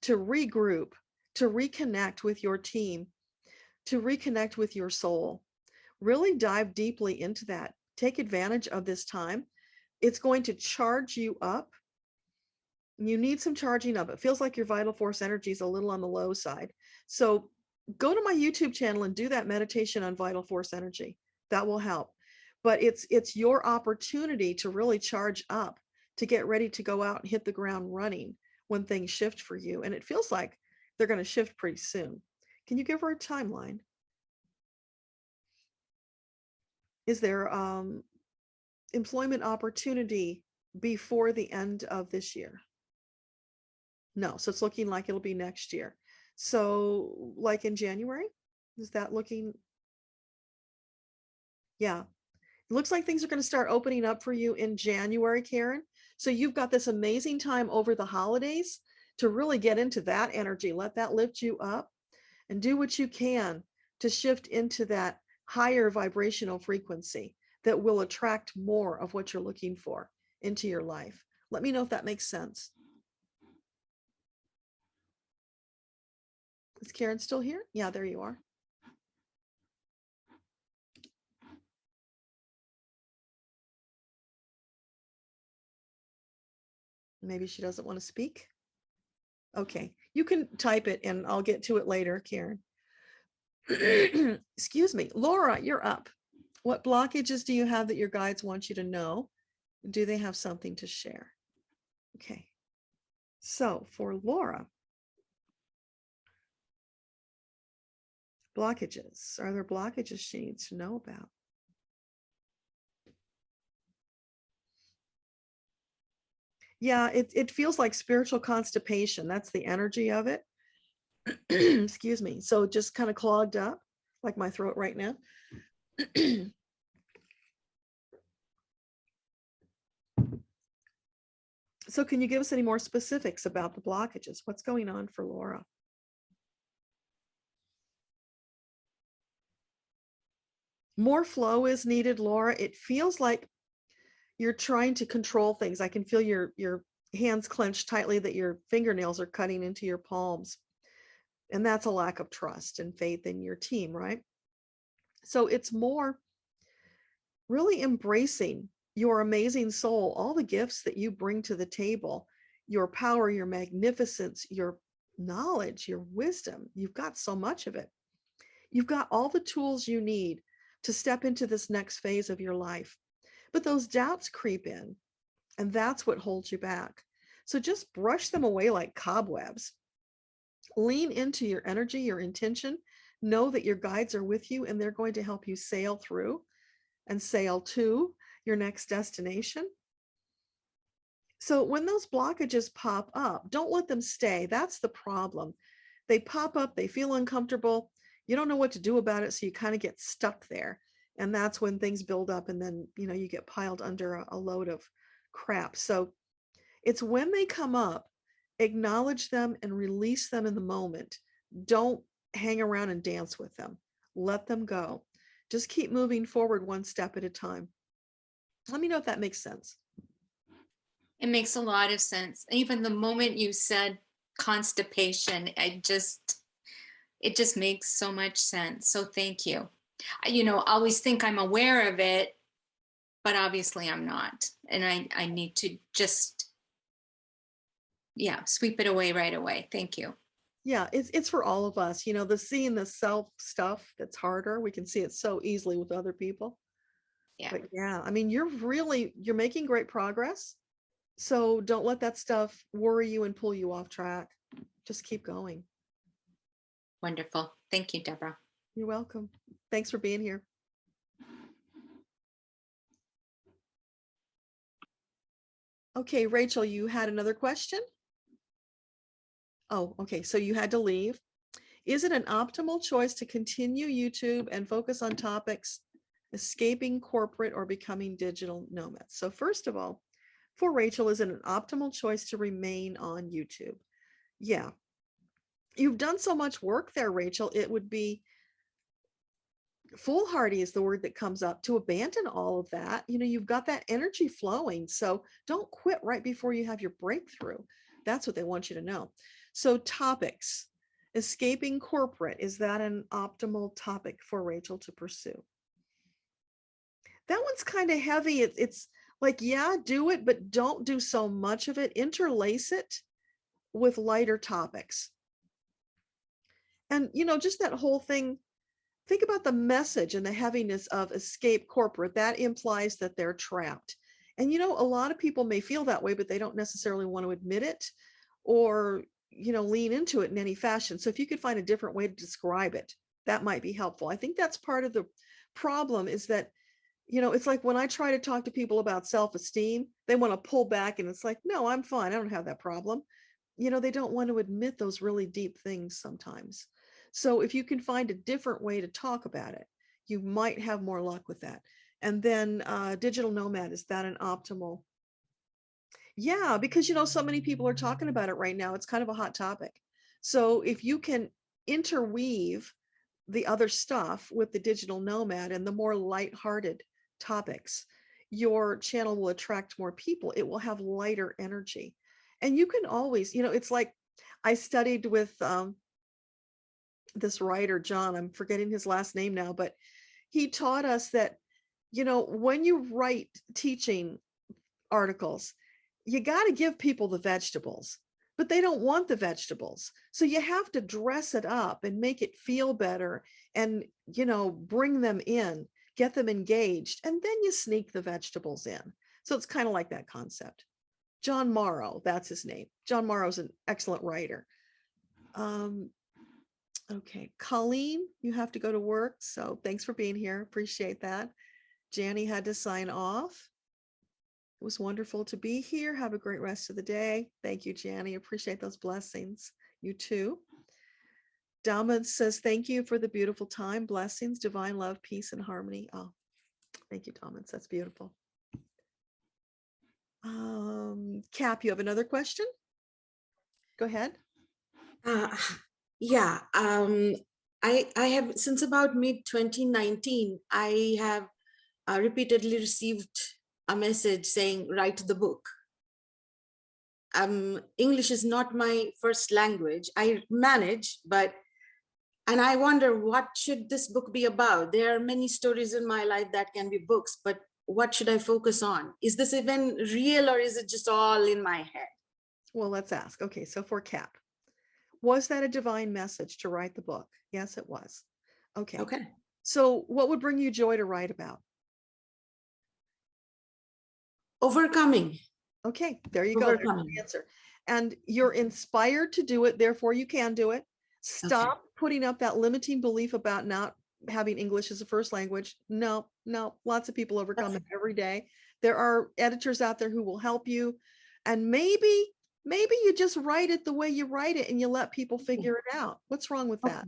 Speaker 1: to regroup, to reconnect with your team, to reconnect with your soul, really dive deeply into that. Take advantage of this time. It's going to charge you up. You need some charging up. It feels like your vital force energy is a little on the low side. So go to my YouTube channel and do that meditation on vital force energy. That will help. But it's your opportunity to really charge up, to get ready to go out and hit the ground running when things shift for you. And it feels like they're going to shift pretty soon. Can you give her a timeline? Is there employment opportunity before the end of this year? No, so it's looking like it'll be next year. So like in January, is that looking? Yeah, it looks like things are going to start opening up for you in January, Karen. So you've got this amazing time over the holidays to really get into that energy. Let that lift you up and do what you can to shift into that higher vibrational frequency that will attract more of what you're looking for into your life. Let me know if that makes sense. Is Karen still here? Yeah, there you are. Maybe she doesn't want to speak. Okay, you can type it and I'll get to it later, Karen. Excuse me. Laura, you're up. What blockages do you have that your guides want you to know? Do they have something to share? Okay. So for Laura, blockages. Are there blockages she needs to know about? Yeah, it feels like spiritual constipation. That's the energy of it. Excuse me. So just kind of clogged up, like my throat right now. So can you give us any more specifics about the blockages? What's going on for Laura? More flow is needed, Laura. It feels like you're trying to control things. I can feel your hands clenched tightly, that your fingernails are cutting into your palms. And that's a lack of trust and faith in your team, right? So it's more really embracing your amazing soul, all the gifts that you bring to the table, your power, your magnificence, your knowledge, your wisdom. You've got so much of it. You've got all the tools you need to step into this next phase of your life. But those doubts creep in, and that's what holds you back. So just brush them away like cobwebs. Lean into your energy, your intention. Know that your guides are with you and they're going to help you sail through and sail to your next destination. So when those blockages pop up, don't let them stay. That's the problem. They pop up, they feel uncomfortable. You don't know what to do about it, so you kind of get stuck there. And that's when things build up and then, you know, you get piled under a load of crap. So it's when they come up, acknowledge them and release them in the moment. Don't hang around and dance with them. Let them go. Just keep moving forward one step at a time. Let me know if that makes sense.
Speaker 18: It makes a lot of sense. Even the moment you said constipation, it just makes so much sense. So thank you. You know, I always think I'm aware of it, but obviously I'm not. And I need to just, yeah, sweep it away right away. Thank you.
Speaker 1: Yeah, it's for all of us. You know, seeing the self stuff that's harder. We can see it so easily with other people.
Speaker 18: Yeah.
Speaker 1: But yeah, I mean, you're making great progress. So don't let that stuff worry you and pull you off track. Just keep going.
Speaker 18: Wonderful. Thank you, Deborah.
Speaker 1: You're welcome. Thanks for being here. Okay, Rachel, you had another question? Oh, okay. So you had to leave. Is it an optimal choice to continue YouTube and focus on topics escaping corporate or becoming digital nomads? So first of all, for Rachel, is it an optimal choice to remain on YouTube? Yeah. You've done so much work there, Rachel. It would be foolhardy is the word that comes up to abandon all of that. You know, you've got that energy flowing. So don't quit right before you have your breakthrough. That's what they want you to know. So topics, escaping corporate, is that an optimal topic for Rachel to pursue? That one's kind of heavy. It's like, yeah, do it, but don't do so much of it. Interlace it with lighter topics. And, you know, just that whole thing, think about the message and the heaviness of escape corporate. That implies that they're trapped. And, you know, a lot of people may feel that way, but they don't necessarily want to admit it or, you know, lean into it in any fashion. So if you could find a different way to describe it, that might be helpful. I think that's part of the problem is that, you know, it's like when I try to talk to people about self-esteem, they want to pull back and it's like, no, I'm fine. I don't have that problem. You know, they don't want to admit those really deep things sometimes. So if you can find a different way to talk about it, you might have more luck with that. And then digital nomad, is that an optimal? Yeah, because, you know, so many people are talking about it right now. It's kind of a hot topic. So if you can interweave the other stuff with the digital nomad and the more lighthearted topics, your channel will attract more people. It will have lighter energy. And you can always, you know, it's like I studied with this writer, John, I'm forgetting his last name now, but he taught us that, you know, when you write teaching articles, you got to give people the vegetables, but they don't want the vegetables. So you have to dress it up and make it feel better and, you know, bring them in, get them engaged, and then you sneak the vegetables in. So it's kind of like that concept. John Morrow, that's his name. John Morrow's an excellent writer. Okay, Colleen, you have to go to work. So thanks for being here. Appreciate that. Janny had to sign off. It was wonderful to be here. Have a great rest of the day. Thank you, Janny. Appreciate those blessings. You too. Dama says, thank you for the beautiful time. Blessings, divine love, peace, and harmony. Oh, thank you, Dama. That's beautiful. Cap, you have another question? Go ahead.
Speaker 5: Yeah, I have, since about mid-2019, I have repeatedly received a message saying, write the book. English is not my first language. I manage, and I wonder, what should this book be about? There are many stories in my life that can be books, but what should I focus on? Is this even real or is it just all in my head?
Speaker 1: Well, let's ask. Okay, so for Cap, was that a divine message to write the book? Yes, it was. Okay.
Speaker 5: Okay.
Speaker 1: So what would bring you joy to write about?
Speaker 5: Overcoming.
Speaker 1: Okay, there you go. There's the answer. and you're inspired to do it, therefore you can do it. Stop putting up that limiting belief about not having English as a first language. No, lots of people overcome it every day. There are editors out there who will help you, and maybe you just write it the way you write it and you let people figure it out. What's wrong with that?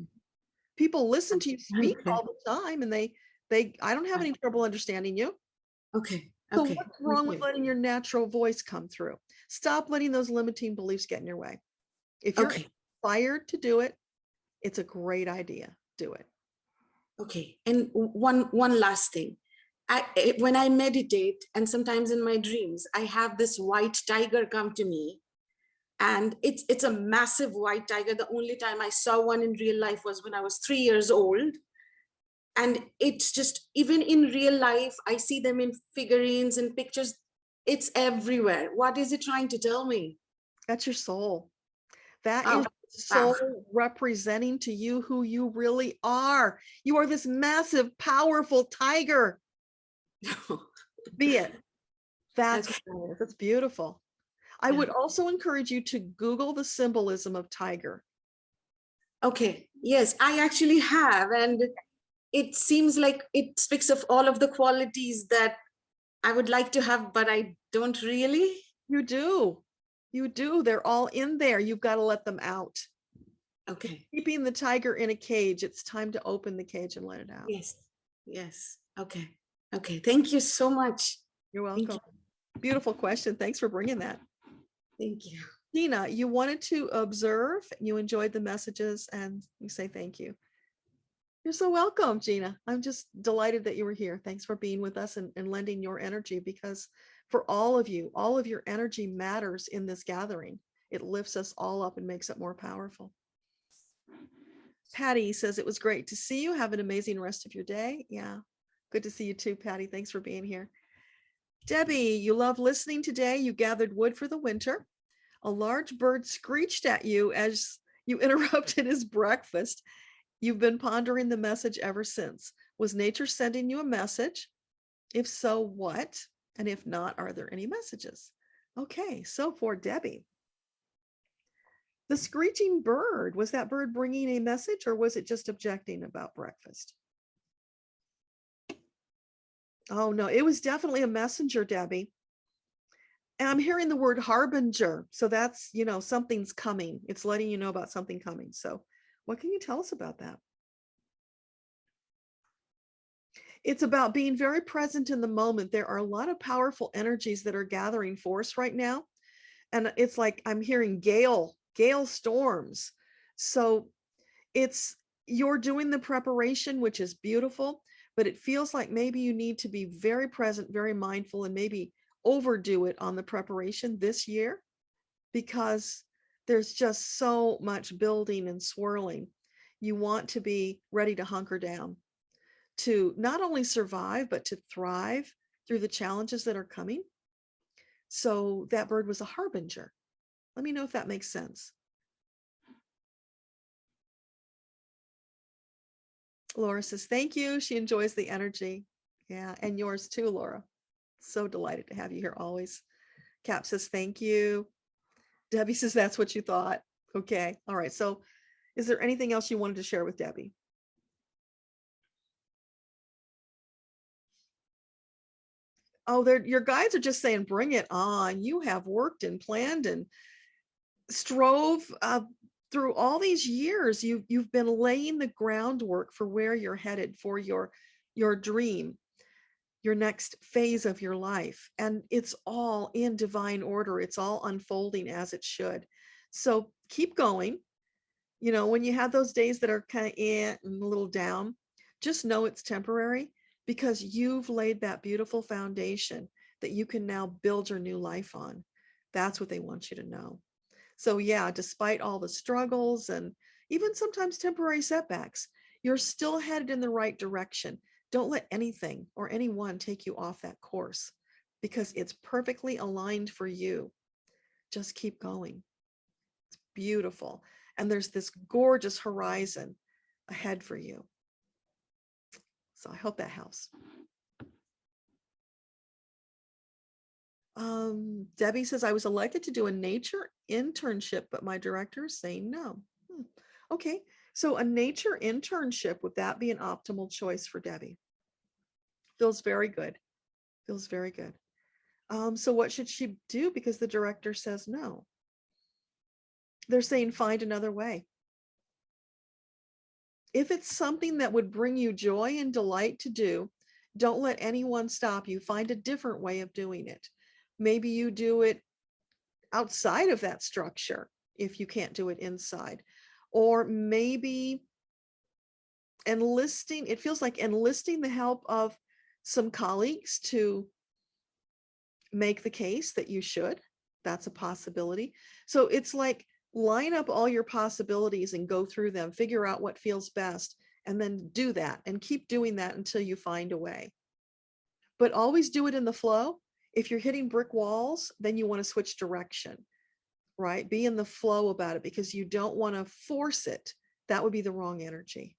Speaker 1: People listen to you speak all the time, and they I don't have any trouble understanding you. So what's wrong with letting your natural voice come through? Stop letting those limiting beliefs get in your way. If you're inspired to do it, it's a great idea. Do it.
Speaker 5: Okay. And one last thing. When I meditate, and sometimes in my dreams, I have this white tiger come to me, and it's a massive white tiger. The only time I saw one in real life was when I was 3 years old. And it's just, even in real life, I see them in figurines and pictures. It's everywhere. What is it trying to tell me?
Speaker 1: That's your soul. That is soul representing to you who you really are. You are this massive, powerful tiger. Be it. That's beautiful. I would also encourage you to Google the symbolism of tiger.
Speaker 5: Okay. Yes, I actually have. And it seems like it speaks of all of the qualities that I would like to have, but I don't really.
Speaker 1: You do. You do. They're all in there. You've got to let them out.
Speaker 5: Okay.
Speaker 1: Keeping the tiger in a cage. It's time to open the cage and let it out.
Speaker 5: Yes. Yes. Okay. Okay. Thank you so much.
Speaker 1: You're welcome. Beautiful question. Thanks for bringing that.
Speaker 5: Thank you.
Speaker 1: Tina, you wanted to observe, you enjoyed the messages, and you say thank you. You're so welcome, Gina. I'm just delighted that you were here. Thanks for being with us and lending your energy, because for all of you, all of your energy matters in this gathering. It lifts us all up and makes it more powerful. Patty says it was great to see you. Have an amazing rest of your day. Yeah, good to see you too, Patty. Thanks for being here. Debbie, you love listening today. You gathered wood for the winter. A large bird screeched at you as you interrupted his breakfast. You've been pondering the message ever since. Was nature sending you a message? If so, what? And if not, are there any messages? Okay, so for Debbie, the screeching bird, was that bird bringing a message, or was it just objecting about breakfast? Oh no, it was definitely a messenger, Debbie. And I'm hearing the word harbinger. So that's, something's coming. It's letting you know about something coming. So what can you tell us about that? It's about being very present in the moment. There are a lot of powerful energies that are gathering force right now. And it's like I'm hearing gale storms. So you're doing the preparation, which is beautiful, but it feels like maybe you need to be very present, very mindful, and maybe overdo it on the preparation this year, because there's just so much building and swirling. You want to be ready to hunker down, to not only survive, but to thrive through the challenges that are coming. So that bird was a harbinger. Let me know if that makes sense. Laura says, thank you. She enjoys the energy. Yeah, and yours too, Laura. So delighted to have you here always. Cap says, thank you. Debbie says, that's what you thought. Okay. All right. So is there anything else you wanted to share with Debbie? Oh, your guides are just saying, bring it on. You have worked and planned and strove through all these years. You've been laying the groundwork for where you're headed, for your dream, your next phase of your life. And it's all in divine order. It's all unfolding as it should. So keep going. When you have those days that are kind of and a little down, just know it's temporary, because you've laid that beautiful foundation that you can now build your new life on. That's what they want you to know. So yeah, despite all the struggles and even sometimes temporary setbacks, you're still headed in the right direction. Don't let anything or anyone take you off that course, because it's perfectly aligned for you. Just keep going. It's beautiful. And there's this gorgeous horizon ahead for you. So I hope that helps. Debbie says, I was elected to do a nature internship, but my director is saying no. Okay, so a nature internship, would that be an optimal choice for Debbie? Feels very good. Feels very good. So what should she do? Because the director says no. They're saying find another way. If it's something that would bring you joy and delight to do, don't let anyone stop you. Find a different way of doing it. Maybe you do it outside of that structure if you can't do it inside. Or maybe enlisting, it feels like enlisting the help of some colleagues to make the case that you should. That's a possibility. So it's like line up all your possibilities and go through them, figure out what feels best, and then do that and keep doing that until you find a way. But always do it in the flow. If you're hitting brick walls, then you want to switch direction, right? Be in the flow about it because you don't want to force it. That would be the wrong energy.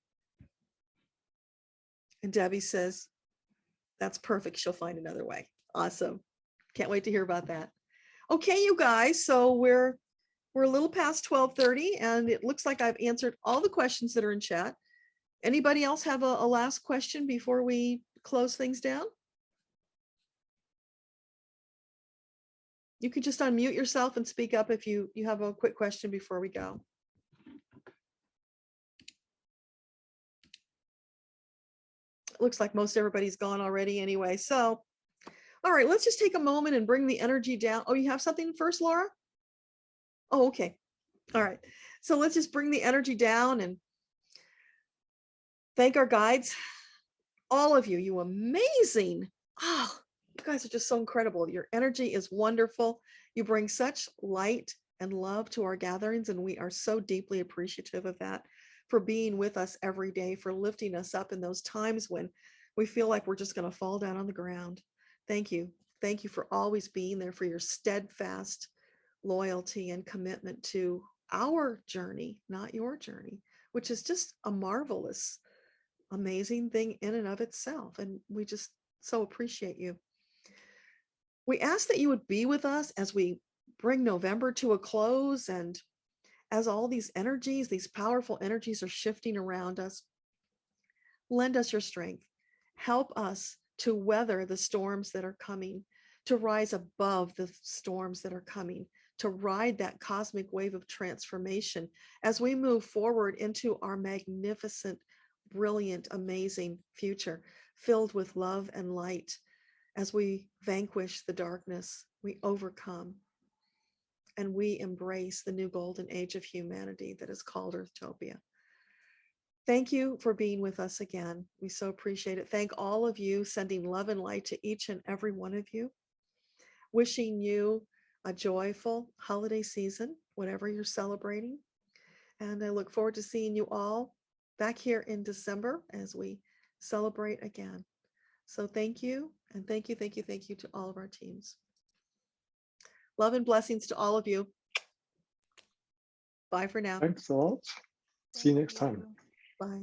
Speaker 1: And Debbie says, that's perfect. She'll find another way. Awesome. Can't wait to hear about that. Okay, you guys. So we're a little past 12:30 and it looks like I've answered all the questions that are in chat. Anybody else have a last question before we close things down? You could just unmute yourself and speak up if you have a quick question before we go. It looks like most everybody's gone already anyway. So, all right, let's just take a moment and bring the energy down. Oh, you have something first, Laura? Oh, okay. All right. So let's just bring the energy down and thank our guides. All of you, you amazing. Oh, you guys are just so incredible. Your energy is wonderful. You bring such light and love to our gatherings, and we are so deeply appreciative of that, for being with us every day, for lifting us up in those times when we feel like we're just going to fall down on the ground. Thank you. Thank you for always being there, for your steadfast loyalty and commitment to our journey, not your journey, which is just a marvelous, amazing thing in and of itself. And we just so appreciate you. We ask that you would be with us as we bring November to a close, and as all these energies, these powerful energies are shifting around us. Lend us your strength. Help us to weather the storms that are coming, to rise above the storms that are coming, to ride that cosmic wave of transformation as we move forward into our magnificent, brilliant, amazing future filled with love and light. As we vanquish the darkness, we overcome, and we embrace the new golden age of humanity that is called Earthtopia. Thank you for being with us again. We so appreciate it. Thank all of you, sending love and light to each and every one of you. Wishing you a joyful holiday season, whatever you're celebrating. And I look forward to seeing you all back here in December as we celebrate again. So thank you, and thank you, thank you, thank you to all of our teams. Love and blessings to all of you. Bye for now.
Speaker 14: Thanks a lot. See you next time.
Speaker 1: Bye.